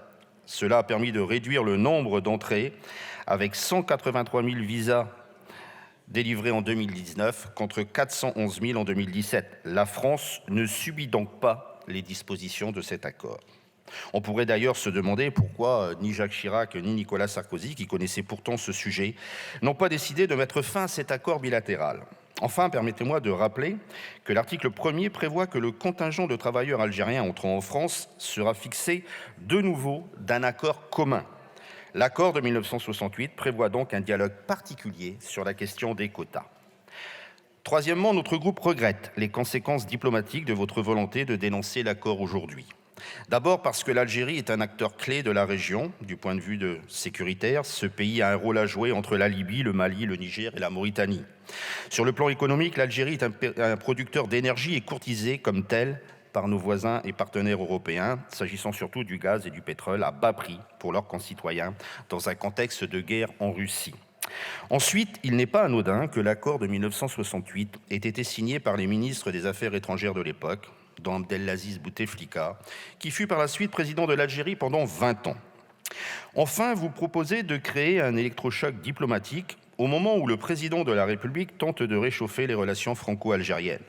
Cela a permis de réduire le nombre d'entrées avec 183 000 visas délivrés en 2019 contre 411 000 en 2017. La France ne subit donc pas les dispositions de cet accord. On pourrait d'ailleurs se demander pourquoi ni Jacques Chirac ni Nicolas Sarkozy, qui connaissaient pourtant ce sujet, n'ont pas décidé de mettre fin à cet accord bilatéral. Enfin, permettez-moi de rappeler que l'article 1er prévoit que le contingent de travailleurs algériens entrant en France sera fixé de nouveau d'un accord commun. L'accord de 1968 prévoit donc un dialogue particulier sur la question des quotas. Troisièmement, notre groupe regrette les conséquences diplomatiques de votre volonté de dénoncer l'accord aujourd'hui. D'abord parce que l'Algérie est un acteur clé de la région du point de vue sécuritaire. Ce pays a un rôle à jouer entre la Libye, le Mali, le Niger et la Mauritanie. Sur le plan économique, l'Algérie est un producteur d'énergie et courtisé comme tel par nos voisins et partenaires européens, s'agissant surtout du gaz et du pétrole à bas prix pour leurs concitoyens dans un contexte de guerre en Russie. Ensuite, il n'est pas anodin que l'accord de 1968 ait été signé par les ministres des Affaires étrangères de l'époque, dont Abdelaziz Bouteflika, qui fut par la suite président de l'Algérie pendant 20 ans. Enfin, vous proposez de créer un électrochoc diplomatique au moment où le président de la République tente de réchauffer les relations franco-algériennes.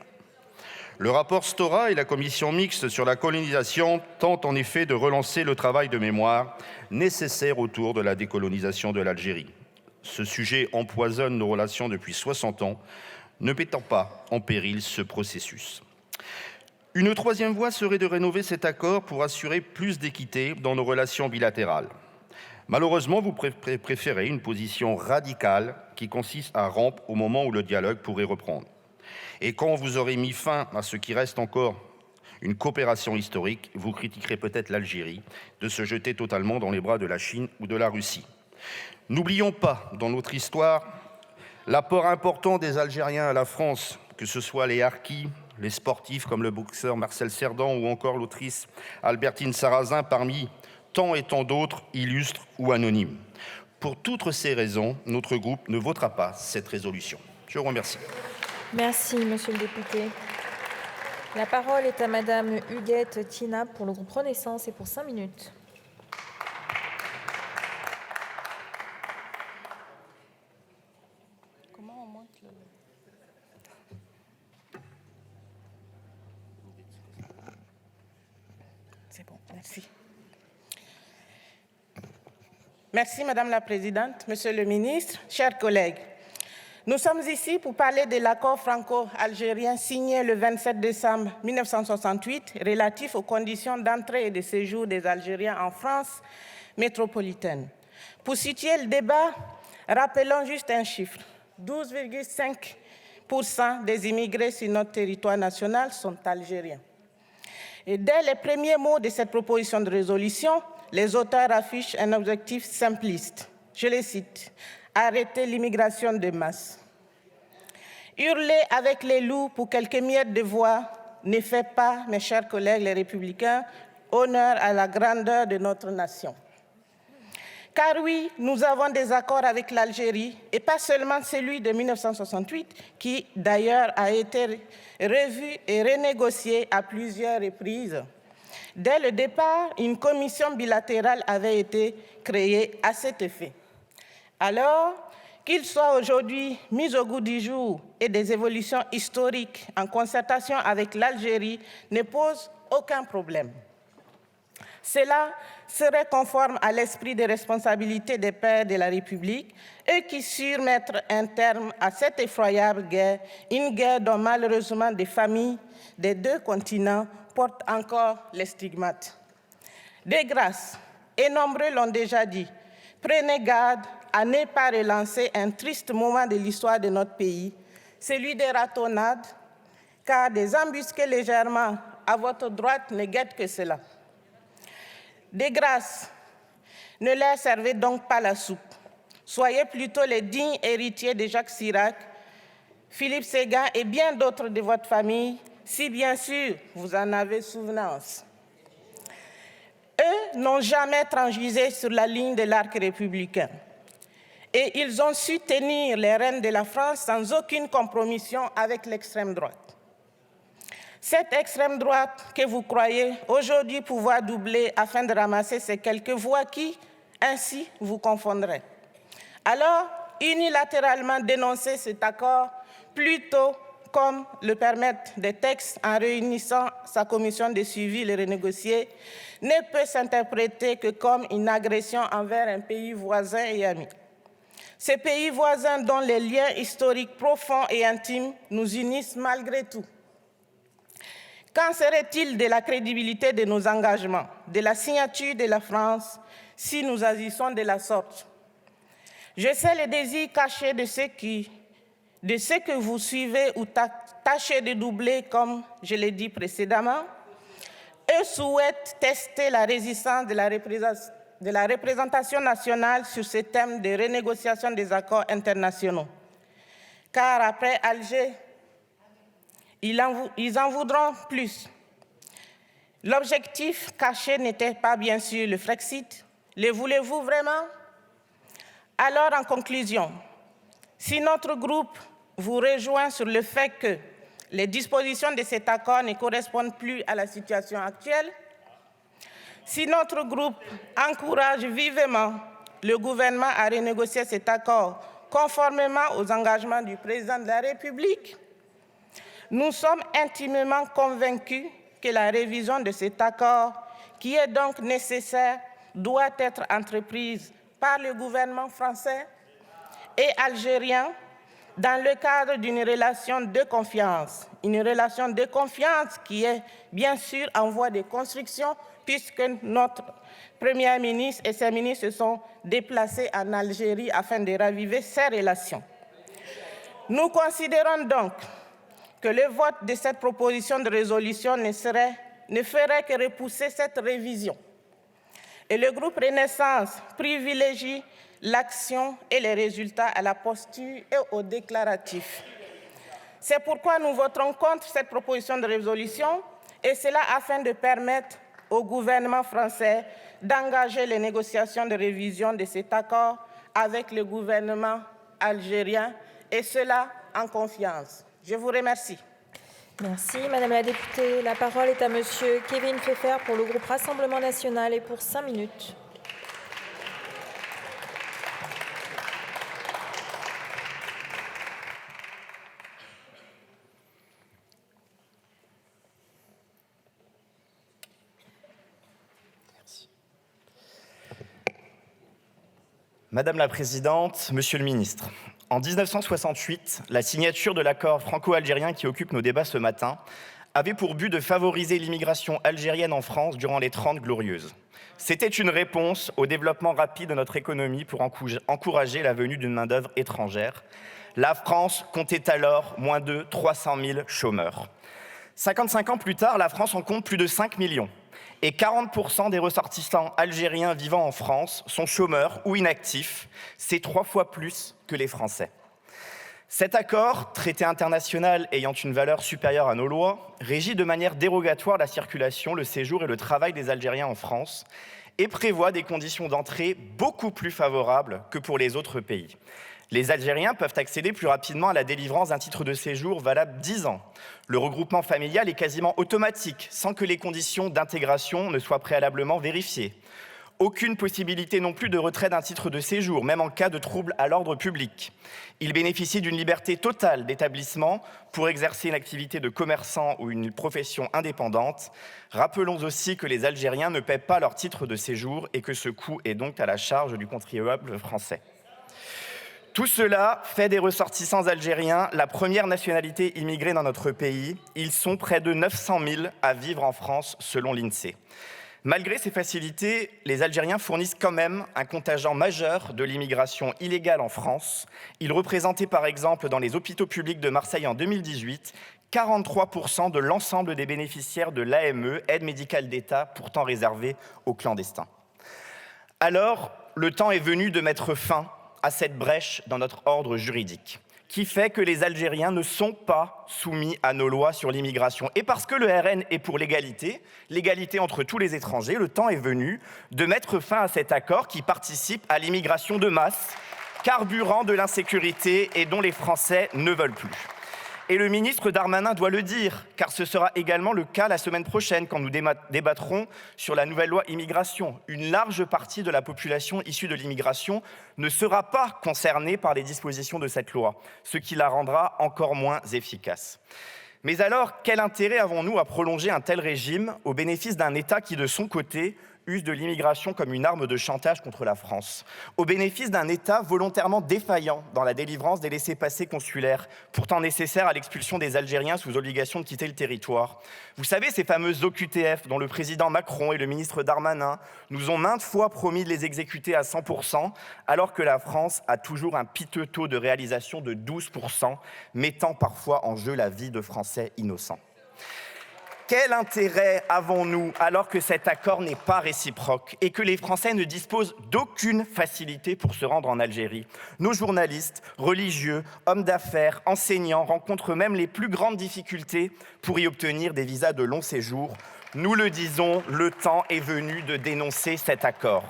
Le rapport Stora et la commission mixte sur la colonisation tentent en effet de relancer le travail de mémoire nécessaire autour de la décolonisation de l'Algérie. Ce sujet empoisonne nos relations depuis 60 ans, ne mettant pas en péril ce processus. Une troisième voie serait de rénover cet accord pour assurer plus d'équité dans nos relations bilatérales. Malheureusement, vous préférez une position radicale qui consiste à rompre au moment où le dialogue pourrait reprendre. Et quand vous aurez mis fin à ce qui reste encore une coopération historique, vous critiquerez peut-être l'Algérie de se jeter totalement dans les bras de la Chine ou de la Russie. N'oublions pas, dans notre histoire, l'apport important des Algériens à la France, que ce soit les harkis, les sportifs comme le boxeur Marcel Cerdan ou encore l'autrice Albertine Sarrazin, parmi tant et tant d'autres, illustres ou anonymes. Pour toutes ces raisons, notre groupe ne votera pas cette résolution. Je vous remercie. Merci, monsieur le député. La parole est à madame Huguette Tina pour le groupe Renaissance et pour 5 minutes. Merci. Merci, Madame la Présidente, Monsieur le Ministre, chers collègues. Nous sommes ici pour parler de l'accord franco-algérien signé le 27 décembre 1968 relatif aux conditions d'entrée et de séjour des Algériens en France métropolitaine. Pour situer le débat, rappelons juste un chiffre. 12,5% des immigrés sur notre territoire national sont algériens. Et dès les premiers mots de cette proposition de résolution, les auteurs affichent un objectif simpliste. Je les cite, « Arrêter l'immigration de masse ». Hurler avec les loups pour quelques miettes de voix ne fait pas, mes chers collègues les Républicains, honneur à la grandeur de notre nation. Car oui, nous avons des accords avec l'Algérie, et pas seulement celui de 1968, qui d'ailleurs a été revu et renégocié à plusieurs reprises. Dès le départ, une commission bilatérale avait été créée à cet effet. Alors, qu'il soit aujourd'hui mis au goût du jour et des évolutions historiques en concertation avec l'Algérie ne pose aucun problème. Cela serait conforme à l'esprit de responsabilité des pères de la République, eux qui surent mettre un terme à cette effroyable guerre, une guerre dont malheureusement des familles des deux continents portent encore les stigmates. De grâce, et nombreux l'ont déjà dit, prenez garde à ne pas relancer un triste moment de l'histoire de notre pays, celui des ratonnades, car des embusqués légèrement à votre droite ne guettent que cela. De grâce, ne leur servez donc pas la soupe. Soyez plutôt les dignes héritiers de Jacques Chirac, Philippe Séguin et bien d'autres de votre famille, si bien sûr vous en avez souvenance. Eux n'ont jamais transigé sur la ligne de l'arc républicain. Et ils ont su tenir les rênes de la France sans aucune compromission avec l'extrême droite. Cette extrême droite que vous croyez aujourd'hui pouvoir doubler afin de ramasser ces quelques voix qui, ainsi, vous confondraient. Alors, unilatéralement dénoncer cet accord, plutôt comme le permettent des textes en réunissant sa commission de suivi et le renégocier, ne peut s'interpréter que comme une agression envers un pays voisin et ami. Ces pays voisins dont les liens historiques profonds et intimes nous unissent malgré tout. Qu'en serait-il de la crédibilité de nos engagements, de la signature de la France, si nous agissons de la sorte? Je sais les désirs cachés de ceux que vous suivez ou tâchez de doubler, comme je l'ai dit précédemment. Eux souhaitent tester la résistance de la représentation nationale sur ce thème de renégociation des accords internationaux. Car après Alger, ils en voudront plus. L'objectif caché n'était pas bien sûr le Frexit. Le voulez-vous vraiment? Alors, en conclusion, si notre groupe vous rejoint sur le fait que les dispositions de cet accord ne correspondent plus à la situation actuelle, si notre groupe encourage vivement le gouvernement à renégocier cet accord conformément aux engagements du président de la République, nous sommes intimement convaincus que la révision de cet accord, qui est donc nécessaire, doit être entreprise par le gouvernement français et algérien dans le cadre d'une relation de confiance. Une relation de confiance qui est bien sûr en voie de construction puisque notre Premier ministre et ses ministres se sont déplacés en Algérie afin de raviver ces relations. Nous considérons donc que le vote de cette proposition de résolution ne ferait que repousser cette révision. Et le groupe Renaissance privilégie l'action et les résultats à la posture et au déclaratif. C'est pourquoi nous voterons contre cette proposition de résolution, et cela afin de permettre au gouvernement français d'engager les négociations de révision de cet accord avec le gouvernement algérien, et cela en confiance. Je vous remercie. Merci, Madame la députée. La parole est à Monsieur Kevin Pfeffer pour le groupe Rassemblement national et pour 5 minutes. Madame la Présidente, Monsieur le Ministre, en 1968, la signature de l'accord franco-algérien qui occupe nos débats ce matin avait pour but de favoriser l'immigration algérienne en France durant les 30 Glorieuses. C'était une réponse au développement rapide de notre économie pour encourager la venue d'une main-d'œuvre étrangère. La France comptait alors moins de 300 000 chômeurs. 55 ans plus tard, la France en compte plus de 5 millions. Et 40% des ressortissants algériens vivant en France sont chômeurs ou inactifs. C'est 3 fois plus que les Français. Cet accord, traité international ayant une valeur supérieure à nos lois, régit de manière dérogatoire la circulation, le séjour et le travail des Algériens en France et prévoit des conditions d'entrée beaucoup plus favorables que pour les autres pays. Les Algériens peuvent accéder plus rapidement à la délivrance d'un titre de séjour valable 10 ans. Le regroupement familial est quasiment automatique, sans que les conditions d'intégration ne soient préalablement vérifiées. Aucune possibilité non plus de retrait d'un titre de séjour, même en cas de trouble à l'ordre public. Ils bénéficient d'une liberté totale d'établissement pour exercer une activité de commerçant ou une profession indépendante. Rappelons aussi que les Algériens ne paient pas leur titre de séjour et que ce coût est donc à la charge du contribuable français. Tout cela fait des ressortissants algériens la première nationalité immigrée dans notre pays. Ils sont près de 900 000 à vivre en France, selon l'INSEE. Malgré ces facilités, les Algériens fournissent quand même un contingent majeur de l'immigration illégale en France. Ils représentaient par exemple dans les hôpitaux publics de Marseille en 2018 43% de l'ensemble des bénéficiaires de l'AME, aide médicale d'État, pourtant réservée aux clandestins. Alors, le temps est venu de mettre fin à cette brèche dans notre ordre juridique, qui fait que les Algériens ne sont pas soumis à nos lois sur l'immigration. Et parce que le RN est pour l'égalité, l'égalité entre tous les étrangers, le temps est venu de mettre fin à cet accord qui participe à l'immigration de masse, carburant de l'insécurité et dont les Français ne veulent plus. Et le ministre Darmanin doit le dire, car ce sera également le cas la semaine prochaine quand nous débattrons sur la nouvelle loi immigration. Une large partie de la population issue de l'immigration ne sera pas concernée par les dispositions de cette loi, ce qui la rendra encore moins efficace. Mais alors, quel intérêt avons-nous à prolonger un tel régime au bénéfice d'un État qui, de son côté, use de l'immigration comme une arme de chantage contre la France, au bénéfice d'un État volontairement défaillant dans la délivrance des laissez-passer consulaires, pourtant nécessaires à l'expulsion des Algériens sous obligation de quitter le territoire. Vous savez, ces fameuses OQTF dont le président Macron et le ministre Darmanin nous ont maintes fois promis de les exécuter à 100%, alors que la France a toujours un piteux taux de réalisation de 12%, mettant parfois en jeu la vie de Français innocents. Quel intérêt avons-nous alors que cet accord n'est pas réciproque et que les Français ne disposent d'aucune facilité pour se rendre en Algérie? Nos journalistes, religieux, hommes d'affaires, enseignants rencontrent même les plus grandes difficultés pour y obtenir des visas de long séjour. Nous le disons, le temps est venu de dénoncer cet accord.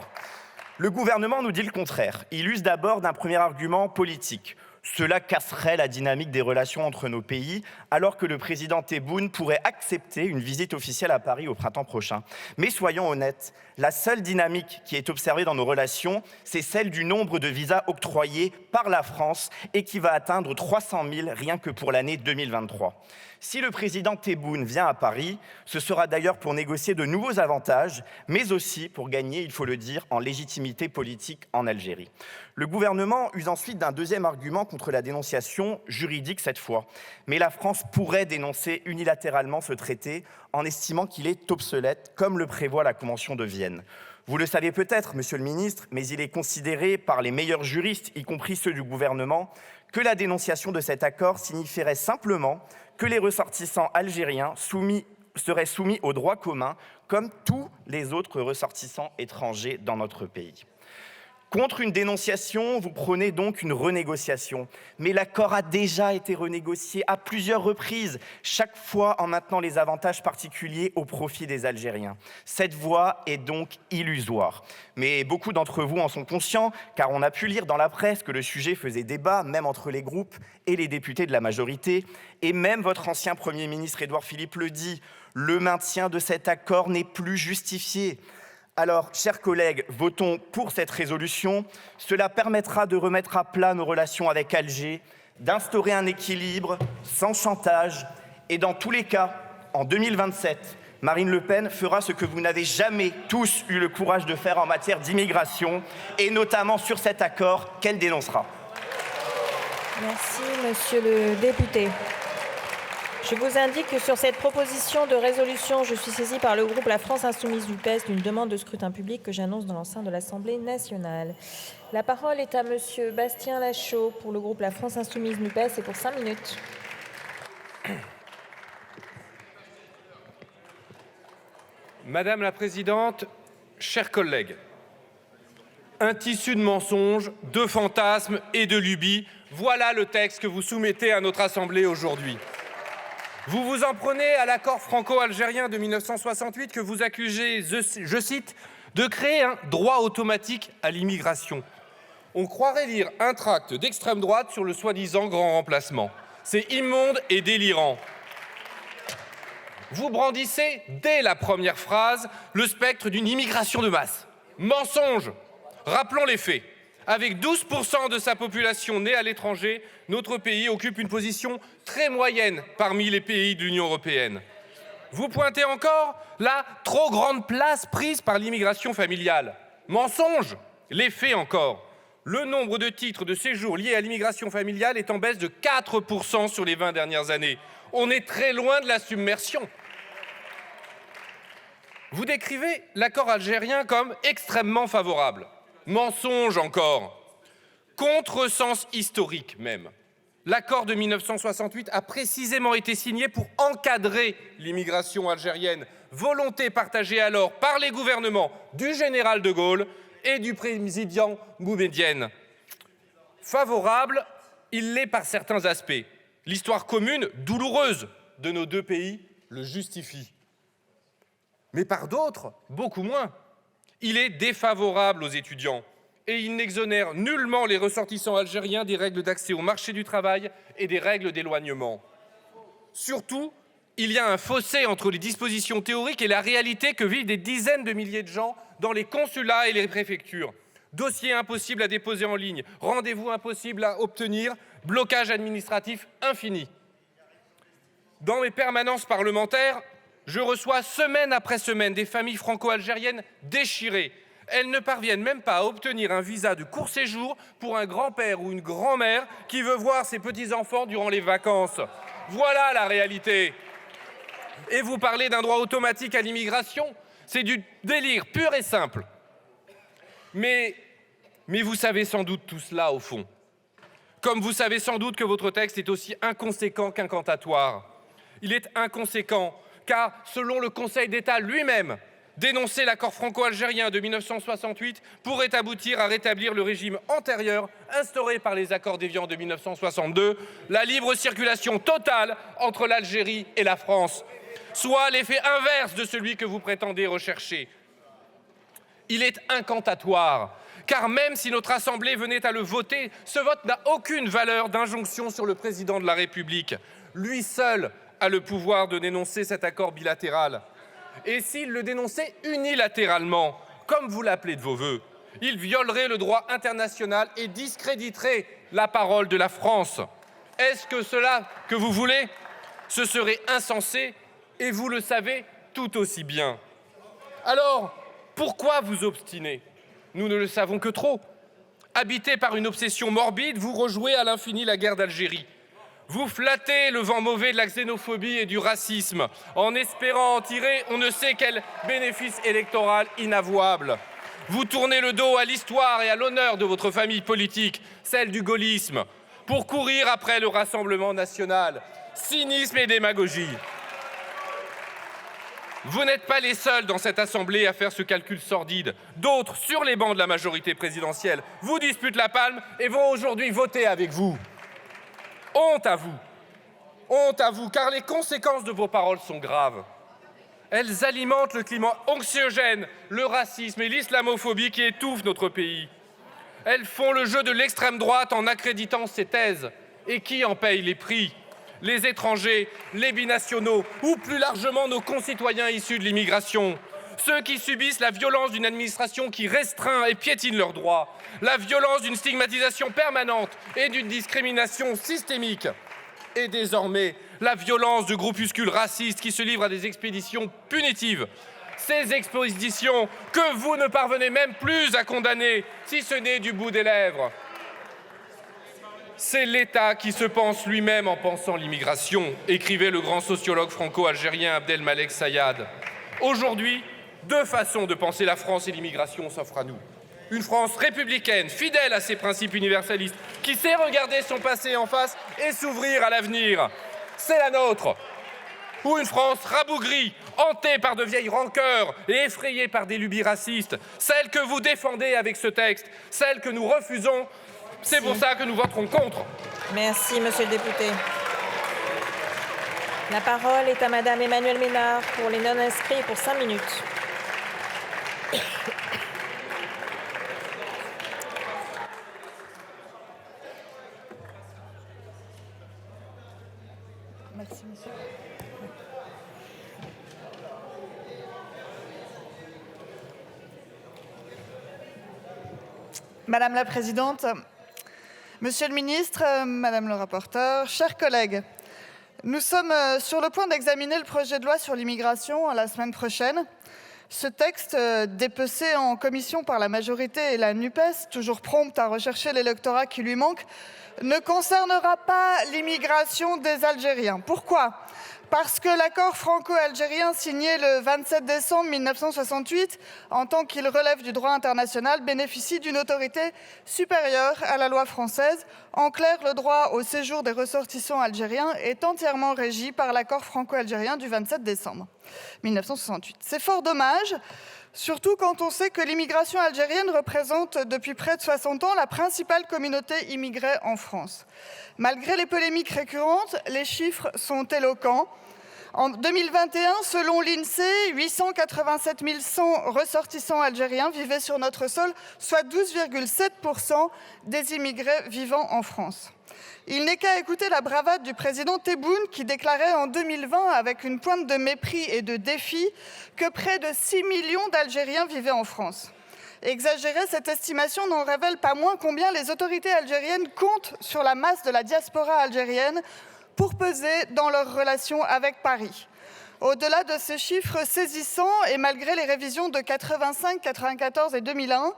Le gouvernement nous dit le contraire. Il use d'abord d'un premier argument politique. Cela casserait la dynamique des relations entre nos pays, alors que le président Tebboune pourrait accepter une visite officielle à Paris au printemps prochain. Mais soyons honnêtes, la seule dynamique qui est observée dans nos relations, c'est celle du nombre de visas octroyés par la France et qui va atteindre 300 000 rien que pour l'année 2023. Si le président Tebboune vient à Paris, ce sera d'ailleurs pour négocier de nouveaux avantages, mais aussi pour gagner, il faut le dire, en légitimité politique en Algérie. Le gouvernement use ensuite d'un deuxième argument contre la dénonciation, juridique cette fois. Mais la France pourrait dénoncer unilatéralement ce traité en estimant qu'il est obsolète, comme le prévoit la Convention de Vienne. Vous le savez peut-être, monsieur le ministre, mais il est considéré par les meilleurs juristes, y compris ceux du gouvernement, que la dénonciation de cet accord signifierait simplement que les ressortissants algériens seraient soumis au droit commun comme tous les autres ressortissants étrangers dans notre pays. Contre une dénonciation, vous prônez donc une renégociation. Mais l'accord a déjà été renégocié à plusieurs reprises, chaque fois en maintenant les avantages particuliers au profit des Algériens. Cette voie est donc illusoire. Mais beaucoup d'entre vous en sont conscients, car on a pu lire dans la presse que le sujet faisait débat, même entre les groupes et les députés de la majorité. Et même votre ancien Premier ministre Édouard Philippe le dit, le maintien de cet accord n'est plus justifié. Alors, chers collègues, votons pour cette résolution. Cela permettra de remettre à plat nos relations avec Alger, d'instaurer un équilibre sans chantage. Et dans tous les cas, en 2027, Marine Le Pen fera ce que vous n'avez jamais tous eu le courage de faire en matière d'immigration, et notamment sur cet accord qu'elle dénoncera. Merci, monsieur le député. Je vous indique que sur cette proposition de résolution, je suis saisie par le groupe La France Insoumise NUPES d'une demande de scrutin public que j'annonce dans l'enceinte de l'Assemblée nationale. La parole est à Monsieur Bastien Lachaud pour le groupe La France Insoumise NUPES et pour 5 minutes. Madame la Présidente, chers collègues, un tissu de mensonges, de fantasmes et de lubies, voilà le texte que vous soumettez à notre Assemblée aujourd'hui. Vous vous en prenez à l'accord franco-algérien de 1968 que vous accusez, je cite, de créer un droit automatique à l'immigration. On croirait lire un tract d'extrême droite sur le soi-disant grand remplacement. C'est immonde et délirant. Vous brandissez, dès la première phrase, le spectre d'une immigration de masse. Mensonge! Rappelons les faits. Avec 12% de sa population née à l'étranger, notre pays occupe une position très moyenne parmi les pays de l'Union européenne. Vous pointez encore la trop grande place prise par l'immigration familiale. Mensonge! Les faits encore. Le nombre de titres de séjour liés à l'immigration familiale est en baisse de 4% sur les 20 dernières années. On est très loin de la submersion. Vous décrivez l'accord algérien comme extrêmement favorable. Mensonge encore. Contresens historique même. L'accord de 1968 a précisément été signé pour encadrer l'immigration algérienne, volonté partagée alors par les gouvernements du général de Gaulle et du président Boumedienne. Favorable, il l'est par certains aspects. L'histoire commune, douloureuse, de nos deux pays le justifie. Mais par d'autres, beaucoup moins. Il est défavorable aux étudiants et il n'exonère nullement les ressortissants algériens des règles d'accès au marché du travail et des règles d'éloignement. Surtout, il y a un fossé entre les dispositions théoriques et la réalité que vivent des dizaines de milliers de gens dans les consulats et les préfectures. Dossiers impossibles à déposer en ligne, rendez-vous impossibles à obtenir, blocage administratif infini. Dans mes permanences parlementaires, je reçois semaine après semaine des familles franco-algériennes déchirées. Elles ne parviennent même pas à obtenir un visa de court séjour pour un grand-père ou une grand-mère qui veut voir ses petits-enfants durant les vacances. Voilà la réalité. Et vous parlez d'un droit automatique à l'immigration? C'est du délire pur et simple. Mais vous savez sans doute tout cela au fond. Comme vous savez sans doute que votre texte est aussi inconséquent qu'incantatoire. Il est inconséquent car, selon le Conseil d'État lui-même, dénoncer l'accord franco-algérien de 1968 pourrait aboutir à rétablir le régime antérieur instauré par les accords d'Évian de 1962, la libre circulation totale entre l'Algérie et la France, soit l'effet inverse de celui que vous prétendez rechercher. Il est incantatoire, car même si notre Assemblée venait à le voter, ce vote n'a aucune valeur d'injonction sur le président de la République. Lui seul a le pouvoir de dénoncer cet accord bilatéral. Et s'il le dénonçait unilatéralement, comme vous l'appelez de vos vœux, il violerait le droit international et discréditerait la parole de la France. Est-ce que cela que vous voulez? Ce serait insensé et vous le savez tout aussi bien. Alors, pourquoi vous obstiner? Nous ne le savons que trop. Habité par une obsession morbide, vous rejouez à l'infini la guerre d'Algérie. Vous flattez le vent mauvais de la xénophobie et du racisme en espérant en tirer on ne sait quel bénéfice électoral inavouable. Vous tournez le dos à l'histoire et à l'honneur de votre famille politique, celle du gaullisme, pour courir après le Rassemblement national. Cynisme et démagogie. Vous n'êtes pas les seuls dans cette Assemblée à faire ce calcul sordide. D'autres, sur les bancs de la majorité présidentielle, vous disputent la palme et vont aujourd'hui voter avec vous. Honte à vous, car les conséquences de vos paroles sont graves. Elles alimentent le climat anxiogène, le racisme et l'islamophobie qui étouffent notre pays. Elles font le jeu de l'extrême droite en accréditant ces thèses. Et qui en paye les prix? Les étrangers, les binationaux ou plus largement nos concitoyens issus de l'immigration. Ceux qui subissent la violence d'une administration qui restreint et piétine leurs droits, la violence d'une stigmatisation permanente et d'une discrimination systémique. Et désormais, la violence de groupuscules racistes qui se livrent à des expéditions punitives. Ces expéditions que vous ne parvenez même plus à condamner, si ce n'est du bout des lèvres. c'est l'État qui se pense lui-même en pensant l'immigration, écrivait le grand sociologue franco-algérien Abdelmalek Sayad. Aujourd'hui, deux façons de penser la France et l'immigration s'offrent à nous. Une France républicaine, fidèle à ses principes universalistes, qui sait regarder son passé en face et s'ouvrir à l'avenir. C'est la nôtre. Ou une France rabougrie, hantée par de vieilles rancœurs et effrayée par des lubies racistes. Celle que vous défendez avec ce texte, celle que nous refusons. C'est pour ça que nous voterons contre. Merci, monsieur le député. La parole est à madame Emmanuelle Ménard pour les non-inscrits pour 5 minutes. Merci, monsieur. Madame la Présidente, Monsieur le Ministre, Madame le rapporteur, chers collègues, nous sommes sur le point d'examiner le projet de loi sur l'immigration la semaine prochaine. Ce texte, dépecé en commission par la majorité et la NUPES, toujours prompte à rechercher l'électorat qui lui manque, ne concernera pas l'immigration des Algériens. Pourquoi ? Parce que l'accord franco-algérien signé le 27 décembre 1968, en tant qu'il relève du droit international, bénéficie d'une autorité supérieure à la loi française. En clair, le droit au séjour des ressortissants algériens est entièrement régi par l'accord franco-algérien du 27 décembre 1968. C'est fort dommage, surtout quand on sait que l'immigration algérienne représente depuis près de 60 ans la principale communauté immigrée en France. Malgré les polémiques récurrentes, les chiffres sont éloquents. En 2021, selon l'INSEE, 887 100 ressortissants algériens vivaient sur notre sol, soit 12,7% des immigrés vivant en France. Il n'est qu'à écouter la bravade du président Tebboune qui déclarait en 2020, avec une pointe de mépris et de défi, que près de 6 millions d'Algériens vivaient en France. Exagérer cette estimation n'en révèle pas moins combien les autorités algériennes comptent sur la masse de la diaspora algérienne pour peser dans leurs relations avec Paris. Au-delà de ces chiffres saisissants, et malgré les révisions de 85, 94 et 2001,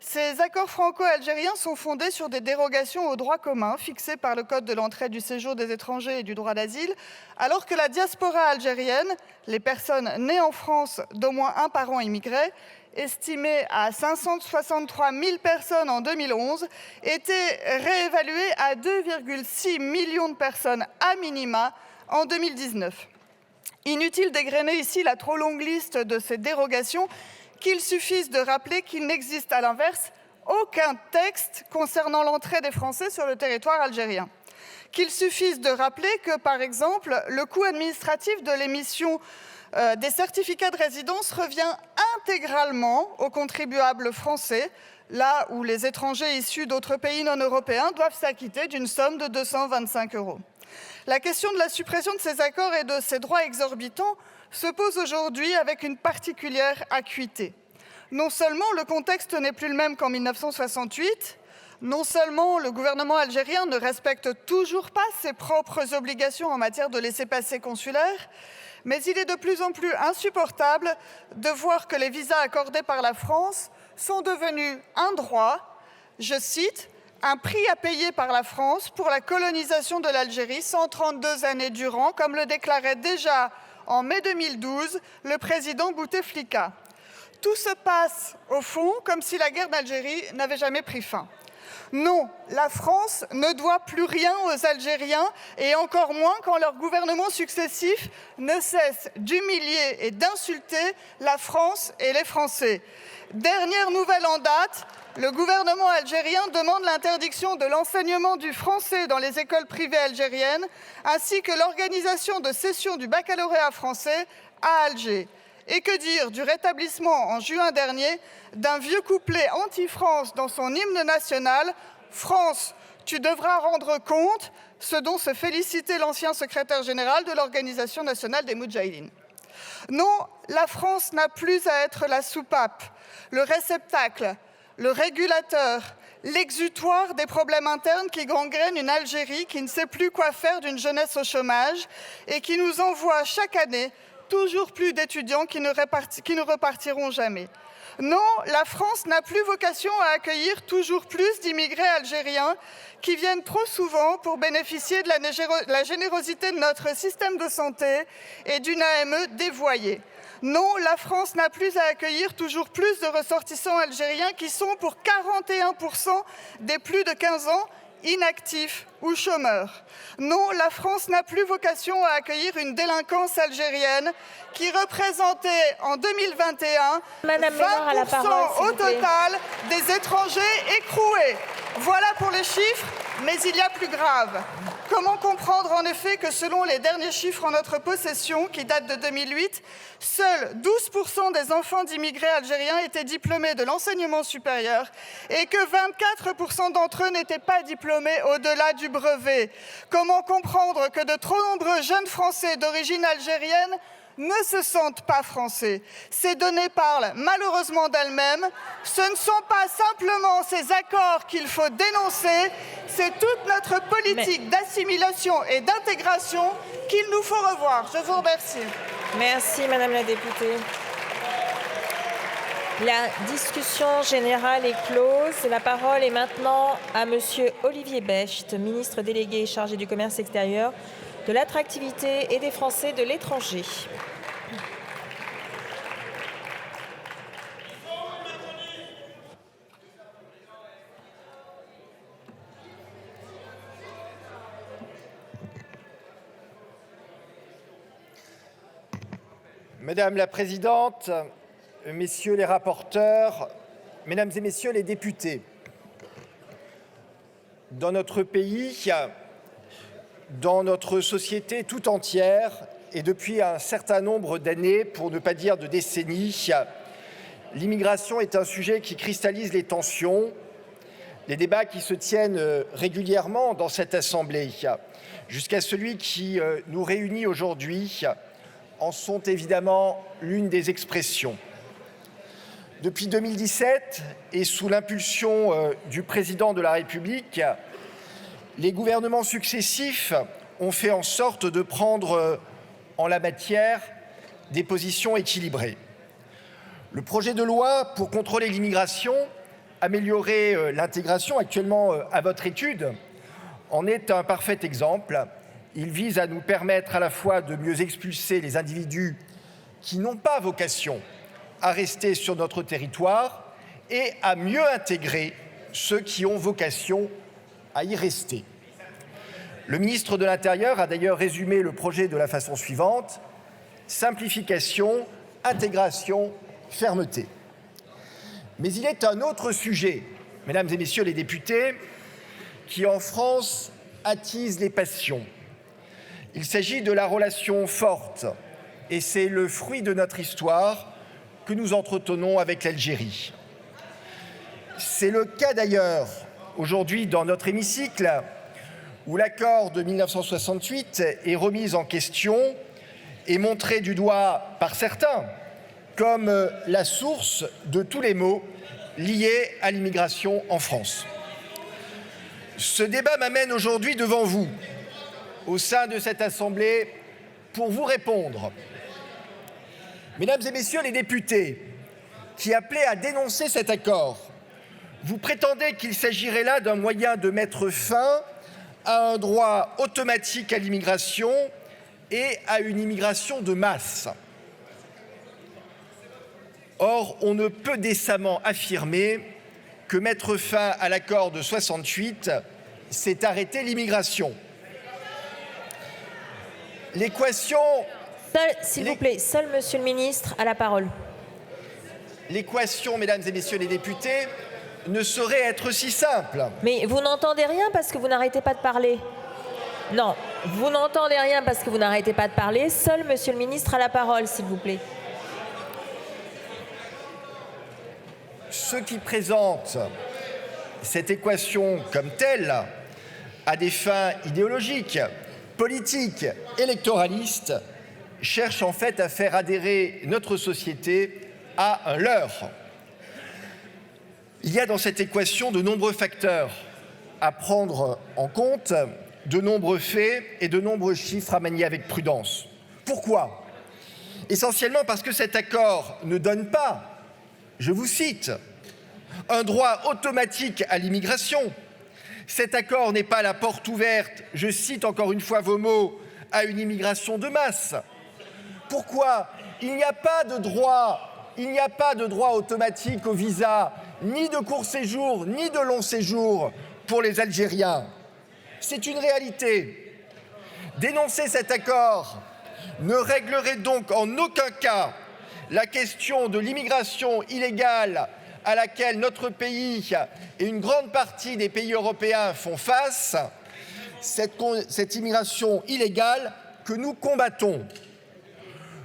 ces accords franco-algériens sont fondés sur des dérogations au droit commun fixées par le Code de l'entrée et du séjour des étrangers et du droit d'asile, alors que la diaspora algérienne, les personnes nées en France d'au moins un parent immigré, estimée à 563 000 personnes en 2011, était réévaluée à 2,6 millions de personnes à minima en 2019. Inutile d'égrener ici la trop longue liste de ces dérogations, qu'il suffise de rappeler qu'il n'existe à l'inverse aucun texte concernant l'entrée des Français sur le territoire algérien. Qu'il suffise de rappeler que, par exemple, le coût administratif de l'émission des certificats de résidence revient intégralement aux contribuables français, là où les étrangers issus d'autres pays non européens doivent s'acquitter d'une somme de 225 €. La question de la suppression de ces accords et de ces droits exorbitants se pose aujourd'hui avec une particulière acuité. Non seulement le contexte n'est plus le même qu'en 1968, non seulement le gouvernement algérien ne respecte toujours pas ses propres obligations en matière de laissez-passer consulaires, mais il est de plus en plus insupportable de voir que les visas accordés par la France sont devenus un droit, je cite, « un prix à payer par la France pour la colonisation de l'Algérie 132 années durant », comme le déclarait déjà en mai 2012 le président Bouteflika. Tout se passe, au fond, comme si la guerre d'Algérie n'avait jamais pris fin. Non, la France ne doit plus rien aux Algériens, et encore moins quand leurs gouvernements successifs ne cessent d'humilier et d'insulter la France et les Français. Dernière nouvelle en date, le gouvernement algérien demande l'interdiction de l'enseignement du français dans les écoles privées algériennes, ainsi que l'organisation de sessions du baccalauréat français à Alger. Et que dire du rétablissement en juin dernier d'un vieux couplet anti-France dans son hymne national « France, tu devras rendre compte », ce dont se félicitait l'ancien secrétaire général de l'Organisation nationale des Moudjahidines. Non, la France n'a plus à être la soupape, le réceptacle, le régulateur, l'exutoire des problèmes internes qui gangrènent une Algérie qui ne sait plus quoi faire d'une jeunesse au chômage et qui nous envoie chaque année toujours plus d'étudiants qui ne repartiront jamais. Non, la France n'a plus vocation à accueillir toujours plus d'immigrés algériens qui viennent trop souvent pour bénéficier de la générosité de notre système de santé et d'une AME dévoyée. Non, la France n'a plus à accueillir toujours plus de ressortissants algériens qui sont pour 41% des plus de 15 ans inactifs ou chômeurs. Non, la France n'a plus vocation à accueillir une délinquance algérienne qui représentait en 2021 20% au total des étrangers écroués. Voilà pour les chiffres, mais il y a plus grave. Comment comprendre en effet que selon les derniers chiffres en notre possession, qui datent de 2008, seuls 12% des enfants d'immigrés algériens étaient diplômés de l'enseignement supérieur et que 24% d'entre eux n'étaient pas diplômés au-delà du brevet? Comment comprendre que de trop nombreux jeunes Français d'origine algérienne ne se sentent pas français? Ces données parlent malheureusement d'elles-mêmes. Ce ne sont pas simplement ces accords qu'il faut dénoncer, c'est toute notre politique d'assimilation et d'intégration qu'il nous faut revoir. Je vous remercie. Merci Madame la députée. La discussion générale est close. La parole est maintenant à Monsieur Olivier Becht, ministre délégué chargé du commerce extérieur, de l'attractivité et des Français de l'étranger. Madame la Présidente, Messieurs les rapporteurs, Mesdames et Messieurs les députés, dans notre pays, dans notre société tout entière, et depuis un certain nombre d'années, pour ne pas dire de décennies, l'immigration est un sujet qui cristallise les tensions, les débats qui se tiennent régulièrement dans cette Assemblée, jusqu'à celui qui nous réunit aujourd'hui, en sont évidemment l'une des expressions. Depuis 2017, et sous l'impulsion du président de la République, les gouvernements successifs ont fait en sorte de prendre en la matière des positions équilibrées. Le projet de loi pour contrôler l'immigration, améliorer l'intégration actuellement à votre étude, en est un parfait exemple. Il vise à nous permettre à la fois de mieux expulser les individus qui n'ont pas vocation à rester sur notre territoire et à mieux intégrer ceux qui ont vocation à y rester. Le ministre de l'Intérieur a d'ailleurs résumé le projet de la façon suivante: simplification, intégration, fermeté. Mais il est un autre sujet, Mesdames et Messieurs les députés, qui en France attise les passions. Il s'agit de la relation forte, et c'est le fruit de notre histoire, que nous entretenons avec l'Algérie. C'est le cas d'ailleurs aujourd'hui dans notre hémicycle, où l'accord de 1968 est remis en question et montré du doigt par certains comme la source de tous les maux liés à l'immigration en France. Ce débat m'amène aujourd'hui devant vous, au sein de cette Assemblée, pour vous répondre. Mesdames et Messieurs les députés, qui appelaient à dénoncer cet accord, vous prétendez qu'il s'agirait là d'un moyen de mettre fin à un droit automatique à l'immigration et à une immigration de masse. Or, on ne peut décemment affirmer que mettre fin à l'accord de 68, c'est arrêter l'immigration. L'équation... S'il vous plaît, seul Monsieur le ministre a la parole. L'équation, Mesdames et Messieurs les députés, ne saurait être si simple. Mais vous n'entendez rien parce que vous n'arrêtez pas de parler. Non, vous n'entendez rien parce que vous n'arrêtez pas de parler. Seul Monsieur le ministre a la parole, s'il vous plaît. Ceux qui présentent cette équation comme telle, à des fins idéologiques, politiques, électoralistes, cherchent en fait à faire adhérer notre société à un leurre. Il y a dans cette équation de nombreux facteurs à prendre en compte, de nombreux faits et de nombreux chiffres à manier avec prudence. Pourquoi ? Essentiellement parce que cet accord ne donne pas Je vous cite, un droit automatique à l'immigration. Cet accord n'est pas la porte ouverte, je cite encore une fois vos mots, à une immigration de masse. Pourquoi? Il n'y a pas de droit automatique au visa, ni de court séjour, ni de long séjour pour les Algériens. C'est une réalité. Dénoncer cet accord ne réglerait donc en aucun cas la question de l'immigration illégale à laquelle notre pays et une grande partie des pays européens font face, cette immigration illégale que nous combattons.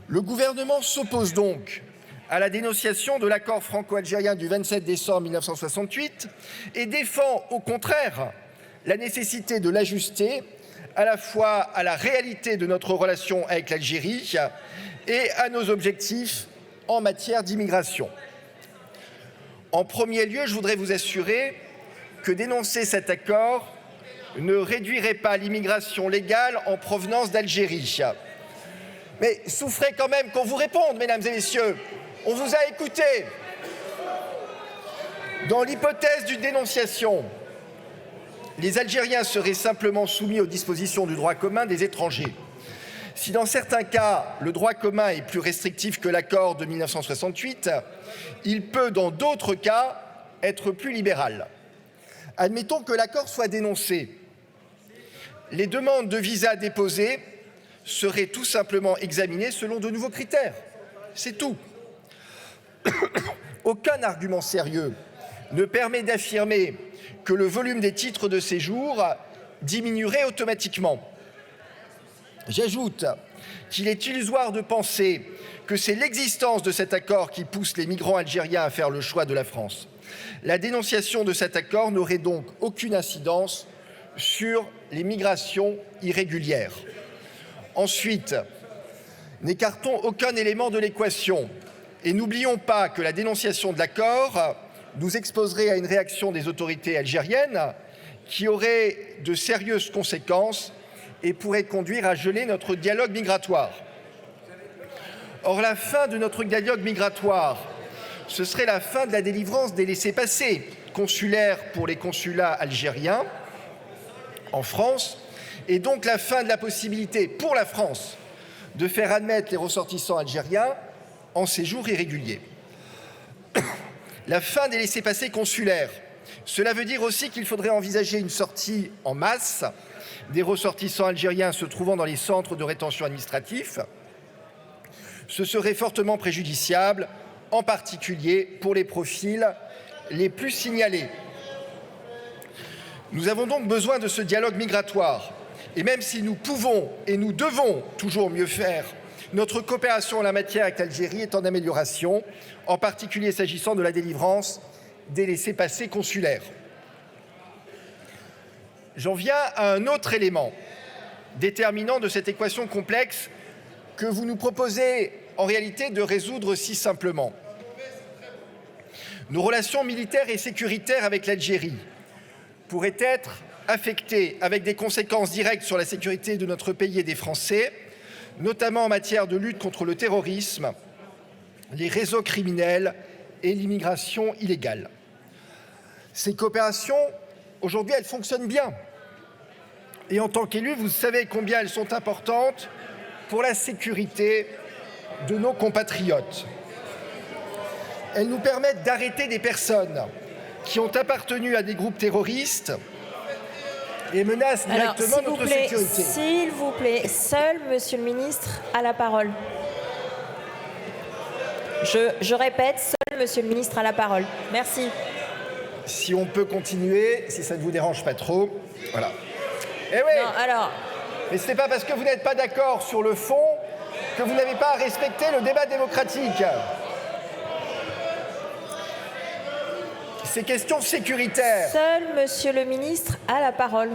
Le gouvernement s'oppose donc à la dénonciation de l'accord franco-algérien du 27 décembre 1968 et défend au contraire la nécessité de l'ajuster à la fois à la réalité de notre relation avec l'Algérie et à nos objectifs en matière d'immigration. En premier lieu, je voudrais vous assurer que dénoncer cet accord ne réduirait pas l'immigration légale en provenance d'Algérie. Mais souffrez quand même qu'on vous réponde, mesdames et messieurs. On vous a écouté. Dans l'hypothèse d'une dénonciation, les Algériens seraient simplement soumis aux dispositions du droit commun des étrangers. Si dans certains cas, le droit commun est plus restrictif que l'accord de 1968, il peut, dans d'autres cas, être plus libéral. Admettons que l'accord soit dénoncé. Les demandes de visa déposées seraient tout simplement examinées selon de nouveaux critères. C'est tout. Aucun argument sérieux ne permet d'affirmer que le volume des titres de séjour diminuerait automatiquement. J'ajoute qu'il est illusoire de penser que c'est l'existence de cet accord qui pousse les migrants algériens à faire le choix de la France. La dénonciation de cet accord n'aurait donc aucune incidence sur les migrations irrégulières. Ensuite, n'écartons aucun élément de l'équation et n'oublions pas que la dénonciation de l'accord nous exposerait à une réaction des autorités algériennes qui aurait de sérieuses conséquences et pourrait conduire à geler notre dialogue migratoire. Or, la fin de notre dialogue migratoire, ce serait la fin de la délivrance des laissez-passer consulaires pour les consulats algériens en France et donc la fin de la possibilité pour la France de faire admettre les ressortissants algériens en séjour irrégulier. La fin des laissez-passer consulaires, cela veut dire aussi qu'il faudrait envisager une sortie en masse des ressortissants algériens se trouvant dans les centres de rétention administratifs. Ce serait fortement préjudiciable, en particulier pour les profils les plus signalés. Nous avons donc besoin de ce dialogue migratoire. Et même si nous pouvons et nous devons toujours mieux faire, notre coopération en la matière avec l'Algérie est en amélioration, en particulier s'agissant de la délivrance des laissez-passer consulaires. J'en viens à un autre élément déterminant de cette équation complexe que vous nous proposez en réalité de résoudre si simplement. Nos relations militaires et sécuritaires avec l'Algérie pourraient être affectées avec des conséquences directes sur la sécurité de notre pays et des Français, notamment en matière de lutte contre le terrorisme, les réseaux criminels et l'immigration illégale. Ces coopérations, aujourd'hui, elles fonctionnent bien. Et en tant qu'élu, vous savez combien elles sont importantes pour la sécurité de nos compatriotes. Elles nous permettent d'arrêter des personnes qui ont appartenu à des groupes terroristes et menacent directement notre sécurité. S'il vous plaît, seul Monsieur le Ministre a la parole. Je répète, seul Monsieur le Ministre a la parole. Merci. Si on peut continuer, si ça ne vous dérange pas trop. Voilà. Eh oui. Non, alors. Mais ce n'est pas parce que vous n'êtes pas d'accord sur le fond que vous n'avez pas à respecter le débat démocratique. Ces questions sécuritaires. Seul Monsieur le Ministre a la parole.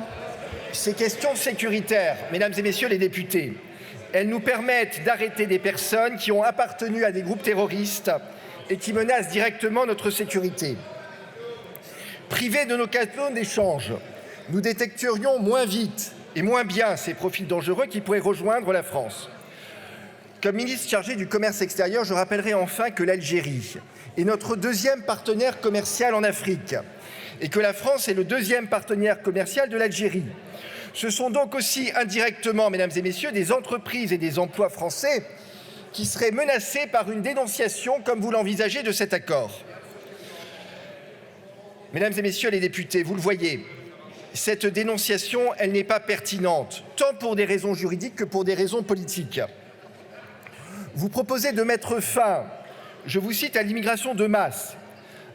Ces questions sécuritaires, mesdames et messieurs les députés, elles nous permettent d'arrêter des personnes qui ont appartenu à des groupes terroristes et qui menacent directement notre sécurité. Privés de nos canaux d'échange, nous détecterions moins vite et moins bien ces profils dangereux qui pourraient rejoindre la France. Comme ministre chargé du commerce extérieur, je rappellerai enfin que l'Algérie est notre deuxième partenaire commercial en Afrique et que la France est le deuxième partenaire commercial de l'Algérie. Ce sont donc aussi indirectement, mesdames et messieurs, des entreprises et des emplois français qui seraient menacés par une dénonciation, comme vous l'envisagez, de cet accord. Mesdames et messieurs les députés, vous le voyez, cette dénonciation, elle n'est pas pertinente, tant pour des raisons juridiques que pour des raisons politiques. Vous proposez de mettre fin, je vous cite, à l'immigration de masse,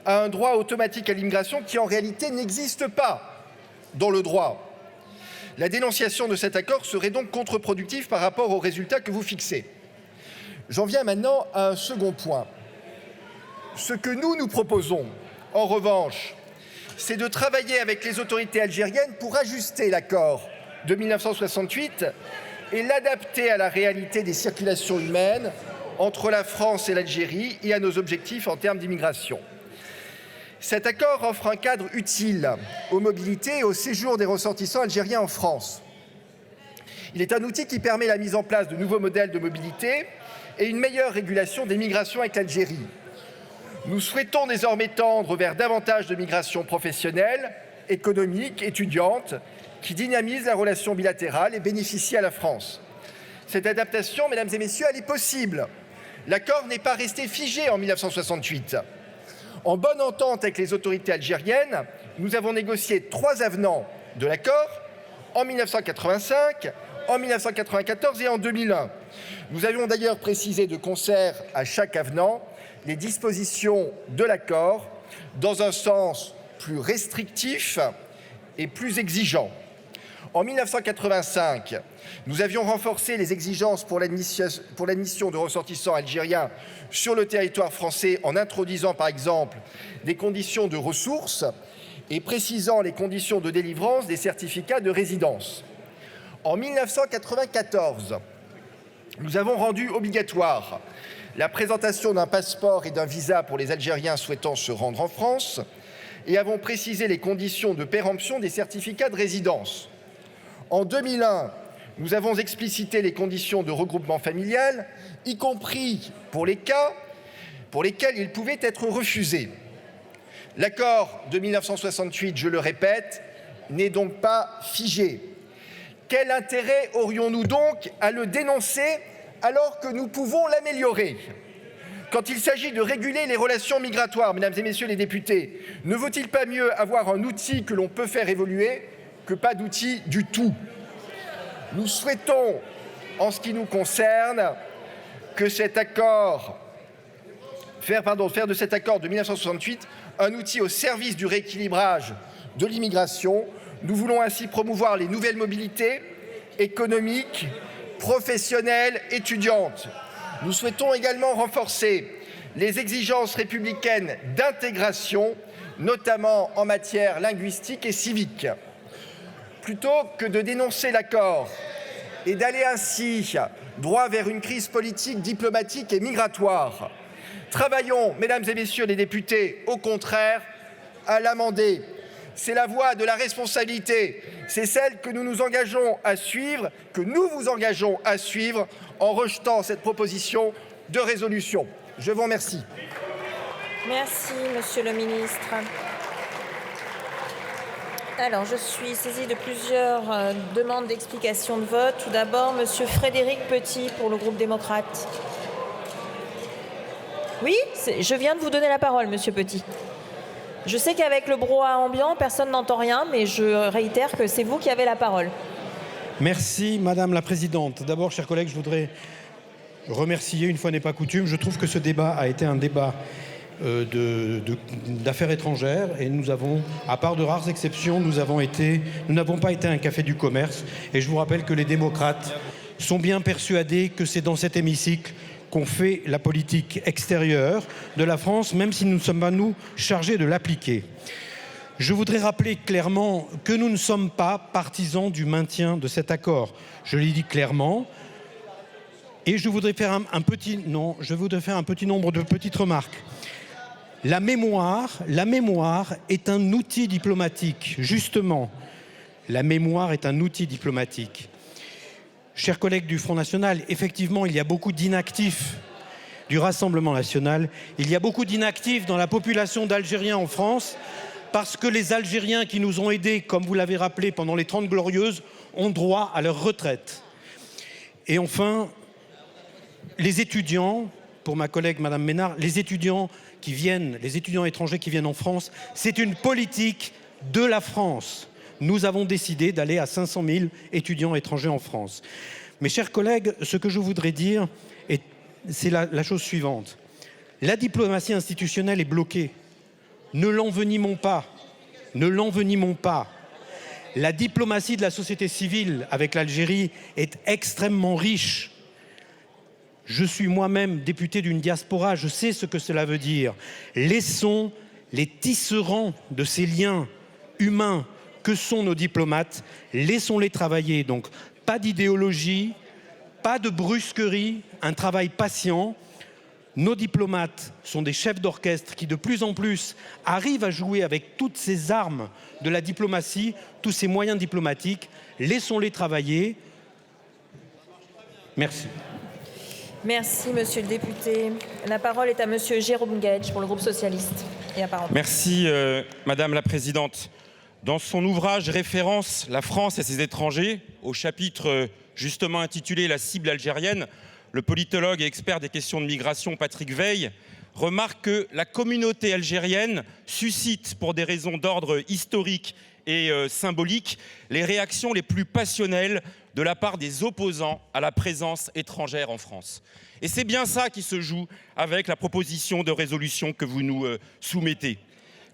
à un droit automatique à l'immigration qui en réalité n'existe pas dans le droit. La dénonciation de cet accord serait donc contre-productive par rapport aux résultats que vous fixez. J'en viens maintenant à un second point. Ce que nous proposons, en revanche, c'est de travailler avec les autorités algériennes pour ajuster l'accord de 1968 et l'adapter à la réalité des circulations humaines entre la France et l'Algérie et à nos objectifs en termes d'immigration. Cet accord offre un cadre utile aux mobilités et au séjour des ressortissants algériens en France. Il est un outil qui permet la mise en place de nouveaux modèles de mobilité et une meilleure régulation des migrations avec l'Algérie. Nous souhaitons désormais tendre vers davantage de migrations professionnelles, économiques, étudiantes, qui dynamisent la relation bilatérale et bénéficient à la France. Cette adaptation, mesdames et messieurs, elle est possible. L'accord n'est pas resté figé en 1968. En bonne entente avec les autorités algériennes, nous avons négocié 3 avenants de l'accord en 1985, en 1994 et en 2001. Nous avions d'ailleurs précisé de concert à chaque avenant les dispositions de l'accord dans un sens plus restrictif et plus exigeant. En 1985, nous avions renforcé les exigences pour l'admission de ressortissants algériens sur le territoire français en introduisant par exemple des conditions de ressources et précisant les conditions de délivrance des certificats de résidence. En 1994, nous avons rendu obligatoire la présentation d'un passeport et d'un visa pour les Algériens souhaitant se rendre en France et avons précisé les conditions de péremption des certificats de résidence. En 2001, nous avons explicité les conditions de regroupement familial, y compris pour les cas pour lesquels ils pouvaient être refusés. L'accord de 1968, je le répète, n'est donc pas figé. Quel intérêt aurions-nous donc à le dénoncer alors que nous pouvons l'améliorer? Quand il s'agit de réguler les relations migratoires, mesdames et messieurs les députés, ne vaut-il pas mieux avoir un outil que l'on peut faire évoluer que pas d'outil du tout? Nous souhaitons, en ce qui nous concerne, que cet accord, faire de cet accord de 1968 un outil au service du rééquilibrage de l'immigration. Nous voulons ainsi promouvoir les nouvelles mobilités économiques, professionnelles, étudiantes. Nous souhaitons également renforcer les exigences républicaines d'intégration, notamment en matière linguistique et civique. Plutôt que de dénoncer l'accord et d'aller ainsi droit vers une crise politique, diplomatique et migratoire, travaillons, mesdames et messieurs les députés, au contraire, à l'amender. C'est la voie de la responsabilité. C'est celle que nous nous engageons à suivre, que nous vous engageons à suivre en rejetant cette proposition de résolution. Je vous remercie. Merci, Monsieur le Ministre. Alors, je suis saisie de plusieurs demandes d'explication de vote. Tout d'abord, Monsieur Frédéric Petit pour le groupe démocrate. Oui, je viens de vous donner la parole, Monsieur Petit. Je sais qu'avec le brouhaha ambiant, personne n'entend rien, mais je réitère que c'est vous qui avez la parole. Merci, Madame la Présidente. D'abord, chers collègues, je voudrais remercier, une fois n'est pas coutume, je trouve que ce débat a été un débat d'affaires étrangères et nous avons, à part de rares exceptions, nous n'avons pas été un café du commerce. Et je vous rappelle que les démocrates sont bien persuadés que c'est dans cet hémicycle qu'on fait la politique extérieure de la France, même si nous ne sommes pas, nous, chargés de l'appliquer. Je voudrais rappeler clairement que nous ne sommes pas partisans du maintien de cet accord. Je l'ai dit clairement. Et je voudrais faire un petit nombre de petites remarques. La mémoire est un outil diplomatique, justement. La mémoire est un outil diplomatique. Chers collègues du Front National, effectivement, il y a beaucoup d'inactifs du Rassemblement national. Il y a beaucoup d'inactifs dans la population d'Algériens en France parce que les Algériens qui nous ont aidés, comme vous l'avez rappelé, pendant les 30 Glorieuses, ont droit à leur retraite. Et enfin, les étudiants, pour ma collègue Madame Ménard, les étudiants étrangers qui viennent en France, c'est une politique de la France. Nous avons décidé d'aller à 500 000 étudiants étrangers en France. Mes chers collègues, ce que je voudrais dire, c'est la chose suivante. La diplomatie institutionnelle est bloquée. Ne l'envenimons pas. Ne l'envenimons pas. La diplomatie de la société civile avec l'Algérie est extrêmement riche. Je suis moi-même député d'une diaspora, je sais ce que cela veut dire. Laissons les tisserands de ces liens humains que sont nos diplomates, laissons-les travailler. Donc, pas d'idéologie, pas de brusquerie, un travail patient. Nos diplomates sont des chefs d'orchestre qui, de plus en plus, arrivent à jouer avec toutes ces armes de la diplomatie, tous ces moyens diplomatiques. Laissons-les travailler. Merci. Merci, monsieur le député. La parole est à monsieur Jérôme Guedj pour le groupe socialiste et apparentés. Merci, madame la présidente. Dans son ouvrage Référence, la France et ses étrangers, au chapitre justement intitulé « La cible algérienne », le politologue et expert des questions de migration Patrick Weil remarque que la communauté algérienne suscite, pour des raisons d'ordre historique et symbolique, les réactions les plus passionnelles de la part des opposants à la présence étrangère en France. Et c'est bien ça qui se joue avec la proposition de résolution que vous nous soumettez.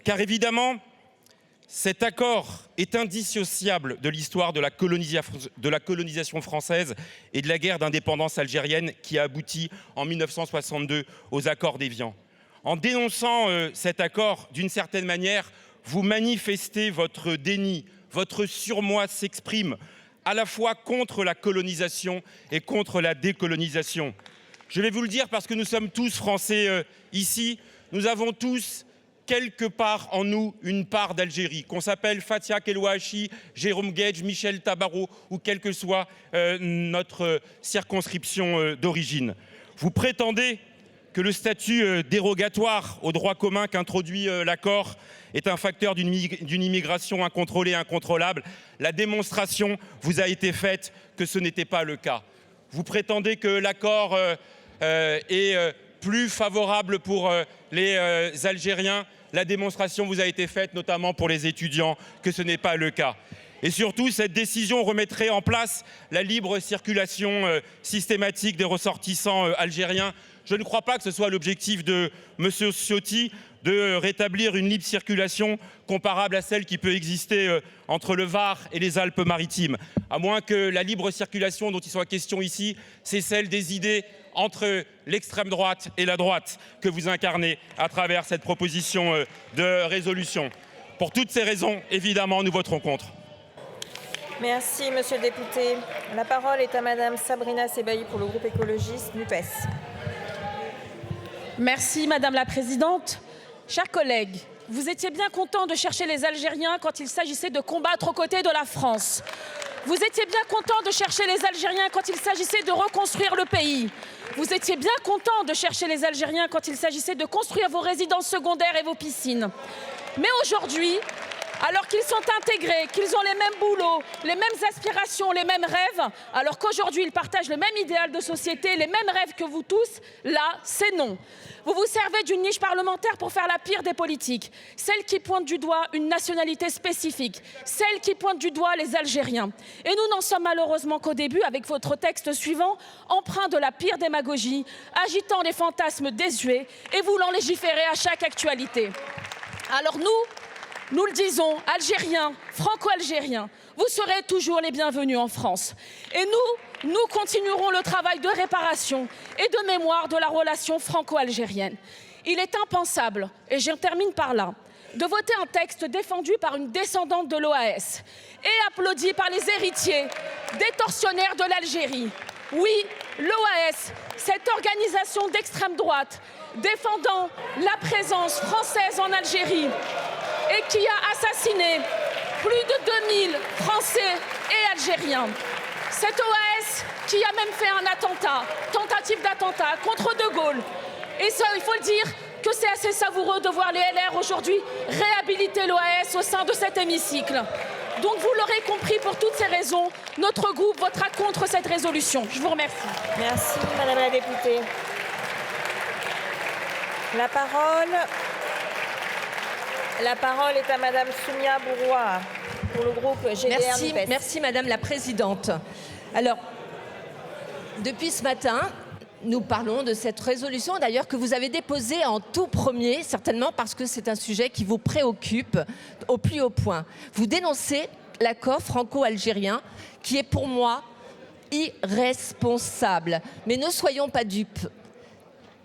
Car évidemment, cet accord est indissociable de l'histoire de la colonisation française et de la guerre d'indépendance algérienne qui a abouti en 1962 aux accords d'Évian. En dénonçant cet accord, d'une certaine manière, vous manifestez votre déni, votre surmoi s'exprime à la fois contre la colonisation et contre la décolonisation. Je vais vous le dire parce que nous sommes tous Français ici, nous avons tous quelque part en nous une part d'Algérie, qu'on s'appelle Fatia Kelouachi, Jérôme Guedj, Michel Tabarot ou quelle que soit notre circonscription d'origine. Vous prétendez que le statut dérogatoire au droit commun qu'introduit l'accord est un facteur d'une immigration incontrôlée et incontrôlable. La démonstration vous a été faite que ce n'était pas le cas. Vous prétendez que l'accord est plus favorable pour les Algériens. La démonstration vous a été faite, notamment pour les étudiants, que ce n'est pas le cas. Et surtout, cette décision remettrait en place la libre circulation systématique des ressortissants algériens. Je ne crois pas que ce soit l'objectif de M. Ciotti de rétablir une libre circulation comparable à celle qui peut exister entre le Var et les Alpes-Maritimes. À moins que la libre circulation dont il soit question ici, c'est celle des idées entre l'extrême droite et la droite que vous incarnez à travers cette proposition de résolution. Pour toutes ces raisons, évidemment, nous voterons contre. Merci, monsieur le député. La parole est à madame Sabrina Sebaï pour le groupe écologiste NUPES. Merci, madame la présidente. Chers collègues, vous étiez bien contents de chercher les Algériens quand il s'agissait de combattre aux côtés de la France. Vous étiez bien contents de chercher les Algériens quand il s'agissait de reconstruire le pays. Vous étiez bien contents de chercher les Algériens quand il s'agissait de construire vos résidences secondaires et vos piscines. Mais aujourd'hui, alors qu'ils sont intégrés, qu'ils ont les mêmes boulots, les mêmes aspirations, les mêmes rêves, alors qu'aujourd'hui ils partagent le même idéal de société, les mêmes rêves que vous tous, là, c'est non. Vous vous servez d'une niche parlementaire pour faire la pire des politiques, celle qui pointe du doigt une nationalité spécifique, celle qui pointe du doigt les Algériens. Et nous n'en sommes malheureusement qu'au début avec votre texte suivant, empreint de la pire démagogie, agitant des fantasmes désuets et voulant légiférer à chaque actualité. Alors nous le disons, Algériens, Franco-Algériens, vous serez toujours les bienvenus en France. Et nous continuerons le travail de réparation et de mémoire de la relation franco-algérienne. Il est impensable, et je termine par là, de voter un texte défendu par une descendante de l'OAS et applaudi par les héritiers des tortionnaires de l'Algérie. Oui, l'OAS, cette organisation d'extrême droite défendant la présence française en Algérie et qui a assassiné plus de 2000 Français et Algériens. Cette OAS qui a même fait un attentat, tentative d'attentat contre De Gaulle, Et ça, il faut le dire, que c'est assez savoureux de voir les LR aujourd'hui réhabiliter l'OAS au sein de cet hémicycle. Donc vous l'aurez compris, pour toutes ces raisons, notre groupe votera contre cette résolution. Je vous remercie. Merci, Madame la députée. La parole est à Madame Soumia Bouroua pour le groupe GDR-NUPES. Merci Madame la Présidente. Alors, depuis ce matin, nous parlons de cette résolution, d'ailleurs, que vous avez déposée en tout premier, certainement parce que c'est un sujet qui vous préoccupe au plus haut point. Vous dénoncez l'accord franco-algérien, qui est pour moi irresponsable. Mais ne soyons pas dupes.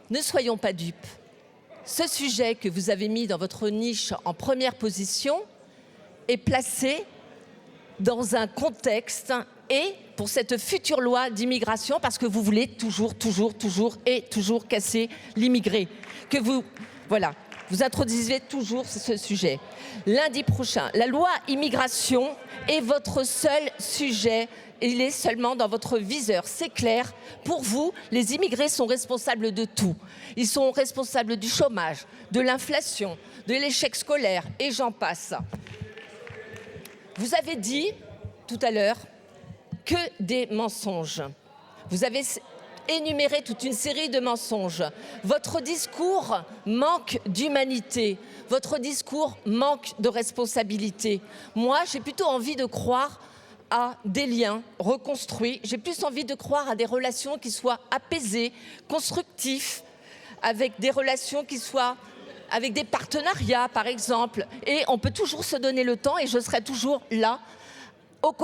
Ne soyons pas dupes. Ce sujet que vous avez mis dans votre niche en première position est placé dans un contexte et pour cette future loi d'immigration, parce que vous voulez toujours casser l'immigré. Que vous introduisez toujours ce sujet. Lundi prochain, la loi immigration est votre seul sujet. Il est seulement dans votre viseur, c'est clair. Pour vous, les immigrés sont responsables de tout. Ils sont responsables du chômage, de l'inflation, de l'échec scolaire, et j'en passe. Vous avez dit tout à l'heure que des mensonges. Vous avez énuméré toute une série de mensonges. Votre discours manque d'humanité. Votre discours manque de responsabilité. Moi, j'ai plutôt envie de croire à des liens reconstruits. J'ai plus envie de croire à des relations qui soient apaisées, constructives, avec des relations qui soient avec des partenariats, par exemple. Et on peut toujours se donner le temps et je serai toujours là,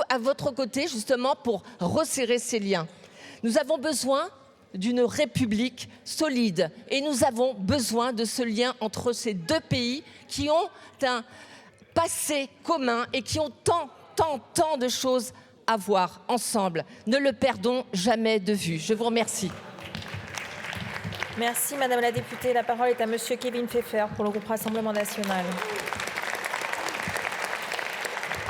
à votre côté, justement, pour resserrer ces liens. Nous avons besoin d'une république solide et nous avons besoin de ce lien entre ces deux pays qui ont un passé commun et qui ont tant de choses à voir ensemble. Ne le perdons jamais de vue. Je vous remercie. Merci Madame la députée. La parole est à Monsieur Kevin Pfeffer pour le groupe Rassemblement national.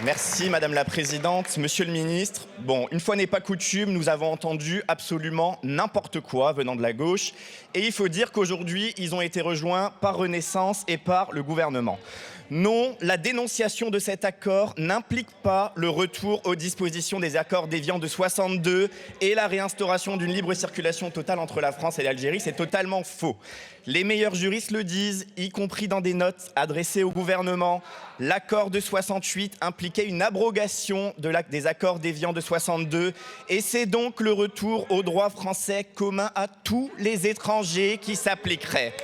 Merci Madame la Présidente, Monsieur le Ministre. Bon, une fois n'est pas coutume, nous avons entendu absolument n'importe quoi venant de la gauche. Et il faut dire qu'aujourd'hui, ils ont été rejoints par Renaissance et par le gouvernement. Non, la dénonciation de cet accord n'implique pas le retour aux dispositions des accords d'Évian de 62 et la réinstauration d'une libre circulation totale entre la France et l'Algérie. C'est totalement faux. Les meilleurs juristes le disent, y compris dans des notes adressées au gouvernement. L'accord de 68 impliquait une abrogation des accords d'Évian de 62 et c'est donc le retour au droit français commun à tous les étrangers qui s'appliquerait.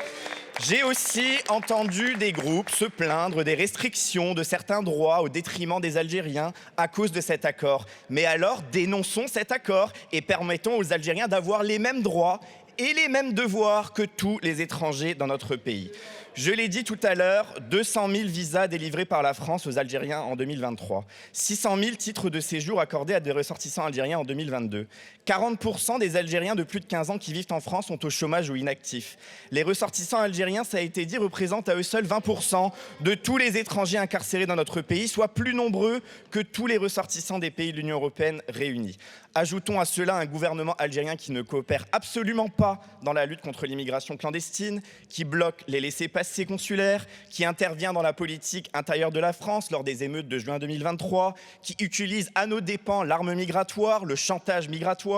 J'ai aussi entendu des groupes se plaindre des restrictions de certains droits au détriment des Algériens à cause de cet accord. Mais alors, dénonçons cet accord et permettons aux Algériens d'avoir les mêmes droits et les mêmes devoirs que tous les étrangers dans notre pays. Je l'ai dit tout à l'heure, 200 000 visas délivrés par la France aux Algériens en 2023, 600 000 titres de séjour accordés à des ressortissants algériens en 2022, 40% des Algériens de plus de 15 ans qui vivent en France sont au chômage ou inactifs. Les ressortissants algériens, ça a été dit, représentent à eux seuls 20% de tous les étrangers incarcérés dans notre pays, soit plus nombreux que tous les ressortissants des pays de l'Union européenne réunis. Ajoutons à cela un gouvernement algérien qui ne coopère absolument pas dans la lutte contre l'immigration clandestine, qui bloque les laissez-passer consulaires, qui intervient dans la politique intérieure de la France lors des émeutes de juin 2023, qui utilise à nos dépens l'arme migratoire, le chantage migratoire.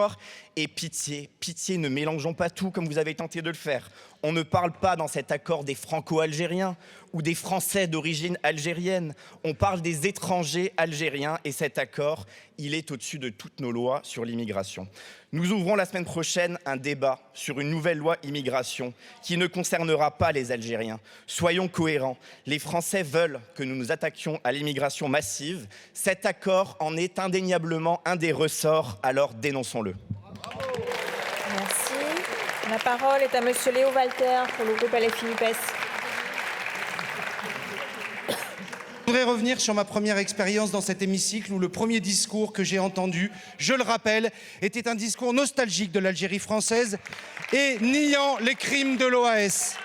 Et pitié, pitié, ne mélangeons pas tout comme vous avez tenté de le faire. On ne parle pas dans cet accord des franco-algériens ou des Français d'origine algérienne. On parle des étrangers algériens et cet accord, il est au-dessus de toutes nos lois sur l'immigration. Nous ouvrons la semaine prochaine un débat sur une nouvelle loi immigration qui ne concernera pas les Algériens. Soyons cohérents. Les Français veulent que nous nous attaquions à l'immigration massive. Cet accord en est indéniablement un des ressorts, alors dénonçons-le. Merci. La parole est à Monsieur Léo Walter pour le groupe LFI-NUPES. Je voudrais revenir sur ma première expérience dans cet hémicycle où le premier discours que j'ai entendu, je le rappelle, était un discours nostalgique de l'Algérie française et niant les crimes de l'OAS.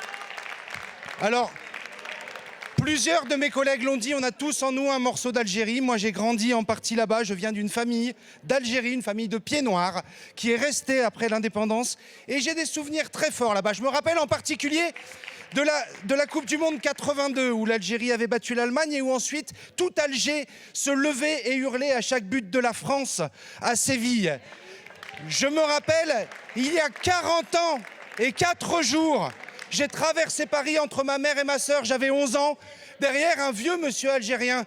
Alors, Plusieurs de mes collègues l'ont dit, on a tous en nous un morceau d'Algérie. Moi, j'ai grandi en partie là-bas. Je viens d'une famille d'Algérie, une famille de pieds noirs, qui est restée après l'indépendance. Et j'ai des souvenirs très forts là-bas. Je me rappelle en particulier de la Coupe du Monde 82, où l'Algérie avait battu l'Allemagne et où ensuite tout Alger se levait et hurlait à chaque but de la France à Séville. Je me rappelle, il y a 40 ans et 4 jours, j'ai traversé Paris entre ma mère et ma sœur, j'avais 11 ans, derrière un vieux monsieur algérien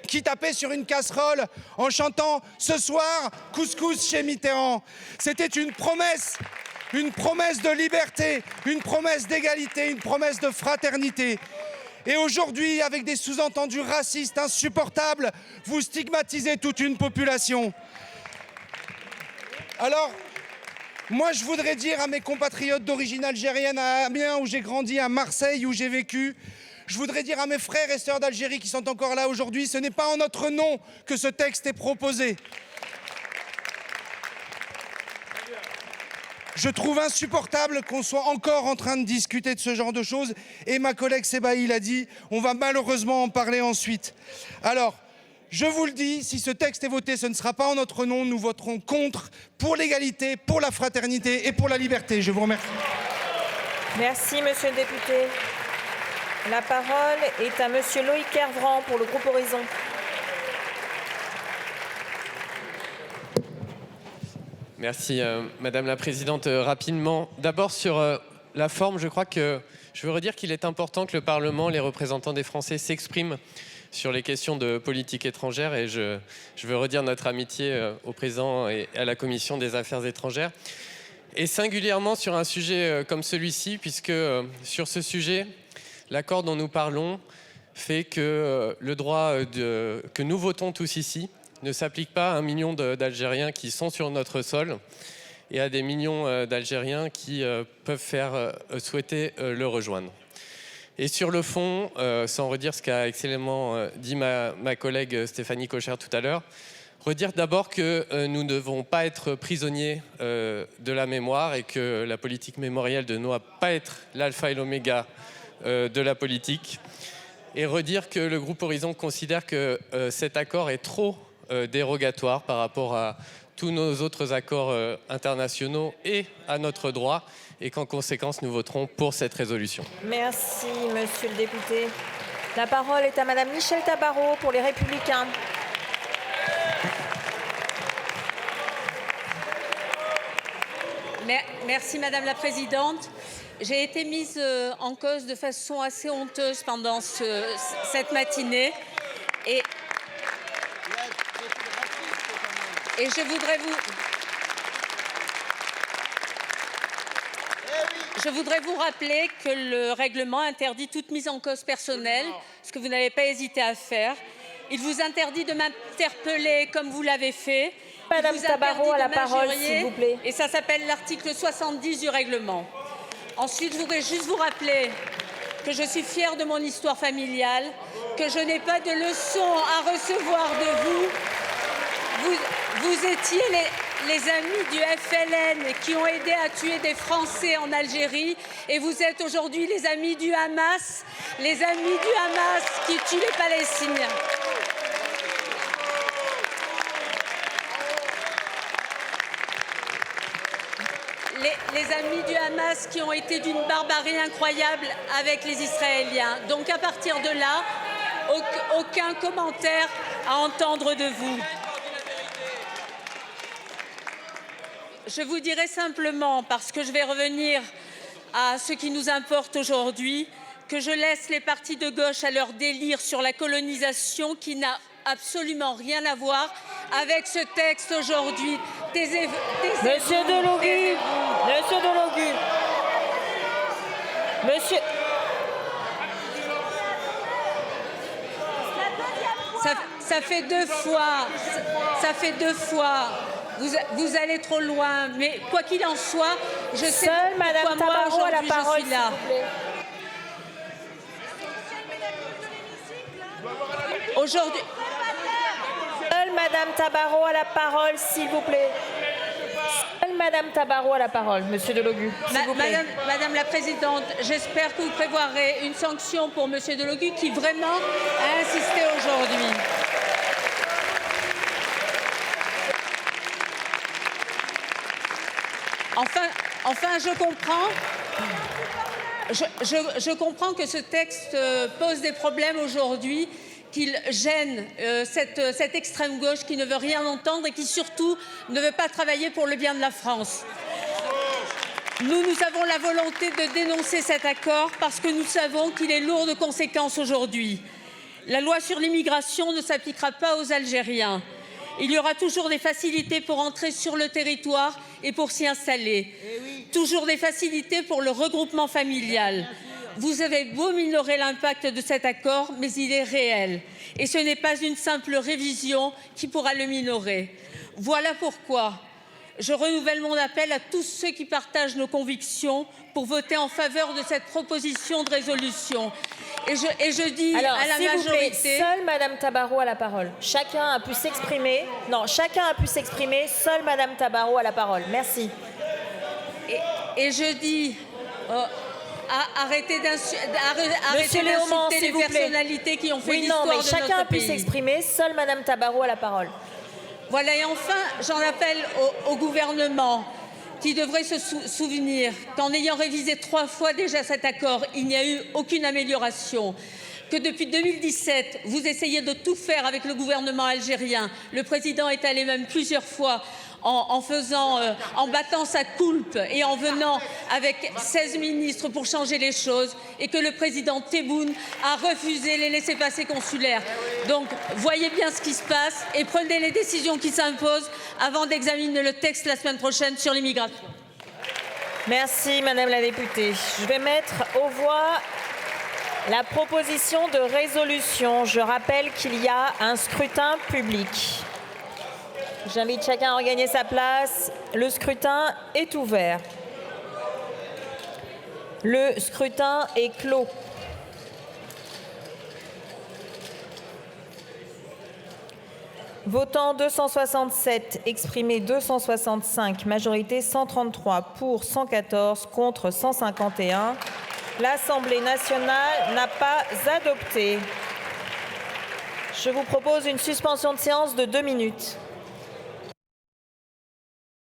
qui tapait sur une casserole en chantant « Ce soir, couscous chez Mitterrand ». C'était une promesse de liberté, une promesse d'égalité, une promesse de fraternité. Et aujourd'hui, avec des sous-entendus racistes insupportables, vous stigmatisez toute une population. Alors, moi, je voudrais dire à mes compatriotes d'origine algérienne, à Amiens, où j'ai grandi, à Marseille, où j'ai vécu, je voudrais dire à mes frères et sœurs d'Algérie qui sont encore là aujourd'hui, ce n'est pas en notre nom que ce texte est proposé. Je trouve insupportable qu'on soit encore en train de discuter de ce genre de choses. Et ma collègue Sebaï l'a dit, on va malheureusement en parler ensuite. Alors, je vous le dis, si ce texte est voté, ce ne sera pas en notre nom. Nous voterons contre, pour l'égalité, pour la fraternité et pour la liberté. Je vous remercie. Merci, monsieur le député. La parole est à monsieur Loïc Kervran pour le groupe Horizon. Merci, Madame la Présidente. Rapidement, d'abord sur la forme, je crois que je veux redire qu'il est important que le Parlement, les représentants des Français s'expriment sur les questions de politique étrangère et je veux redire notre amitié au président et à la Commission des Affaires étrangères. Et singulièrement sur un sujet comme celui-ci, puisque sur ce sujet, l'accord dont nous parlons fait que le droit que nous votons tous ici ne s'applique pas à 1 million d'Algériens qui sont sur notre sol et à des millions d'Algériens qui peuvent faire souhaiter le rejoindre. Et sur le fond, sans redire ce qu'a excellemment dit ma collègue Stéphanie Cochère tout à l'heure, redire d'abord que nous ne devons pas être prisonniers de la mémoire et que la politique mémorielle ne doit pas être l'alpha et l'oméga de la politique. Et redire que le groupe Horizon considère que cet accord est trop dérogatoire par rapport à tous nos autres accords internationaux et à notre droit et qu'en conséquence nous voterons pour cette résolution. Merci monsieur le député. La parole est à madame Michèle Tabarot pour les Républicains. Merci Madame la Présidente. J'ai été mise en cause de façon assez honteuse pendant cette matinée et je voudrais vous rappeler que le règlement interdit toute mise en cause personnelle, ce que vous n'avez pas hésité à faire. Il vous interdit de m'interpeller comme vous l'avez fait. Madame Tabarot, à la parole, s'il vous plaît. Et ça s'appelle l'article 70 du règlement. Ensuite, je voudrais juste vous rappeler que je suis fière de mon histoire familiale, que je n'ai pas de leçons à recevoir de vous. Vous étiez les amis du FLN qui ont aidé à tuer des Français en Algérie et vous êtes aujourd'hui les amis du Hamas qui tuent les Palestiniens. Les amis du Hamas qui ont été d'une barbarie incroyable avec les Israéliens. Donc à partir de là, aucun commentaire à entendre de vous. Je vous dirai simplement, parce que je vais revenir à ce qui nous importe aujourd'hui, que je laisse les partis de gauche à leur délire sur la colonisation qui n'a absolument rien à voir avec ce texte aujourd'hui. Monsieur Delogu, Monsieur... Ça fait deux fois. Vous allez trop loin, mais quoi qu'il en soit, je sais Seule Madame Tabarot à la parole, je suis là. Aujourd'hui. Seule Madame Tabarot à la parole, s'il vous plaît. Seule Madame Madame Tabarot a la parole. Monsieur Delogu, s'il vous plaît. Madame la Présidente, j'espère que vous prévoirez une sanction pour Monsieur Delogu qui vraiment a insisté aujourd'hui. Enfin, je comprends que ce texte pose des problèmes aujourd'hui, qu'il gêne cette extrême gauche qui ne veut rien entendre et qui surtout ne veut pas travailler pour le bien de la France. Nous avons la volonté de dénoncer cet accord parce que nous savons qu'il est lourd de conséquences aujourd'hui. La loi sur l'immigration ne s'appliquera pas aux Algériens. Il y aura toujours des facilités pour entrer sur le territoire et pour s'y installer. Toujours des facilités pour le regroupement familial. Vous avez beau minorer l'impact de cet accord, mais il est réel. Et ce n'est pas une simple révision qui pourra le minorer. Voilà pourquoi je renouvelle mon appel à tous ceux qui partagent nos convictions pour voter en faveur de cette proposition de résolution. Et je dis alors, à la majorité... Seule Madame Tabarot a la parole. Chacun a pu s'exprimer. Non, chacun a pu s'exprimer. Seule Madame Tabarot a la parole. Merci. Et je dis... arrêtez d'insulter les personnalités qui ont fait l'histoire de notre pays. Chacun a pu s'exprimer. Seule Madame Tabarot a la parole. Voilà, et enfin, j'en appelle au gouvernement qui devrait se souvenir qu'en ayant révisé 3 fois déjà cet accord, il n'y a eu aucune amélioration. Que depuis 2017, vous essayez de tout faire avec le gouvernement algérien. Le président est allé même plusieurs fois en battant sa coulpe et en venant avec 16 ministres pour changer les choses, et que le président Tebboune a refusé les laissez-passer consulaires. Donc, voyez bien ce qui se passe et prenez les décisions qui s'imposent avant d'examiner le texte la semaine prochaine sur l'immigration. Merci, Madame la députée. Je vais mettre aux voix la proposition de résolution. Je rappelle qu'il y a un scrutin public. J'invite chacun à regagner sa place. Le scrutin est ouvert. Le scrutin est clos. Votant 267, exprimé 265, majorité 133, pour 114, contre 151. L'Assemblée nationale n'a pas adopté. Je vous propose une suspension de séance de 2 minutes.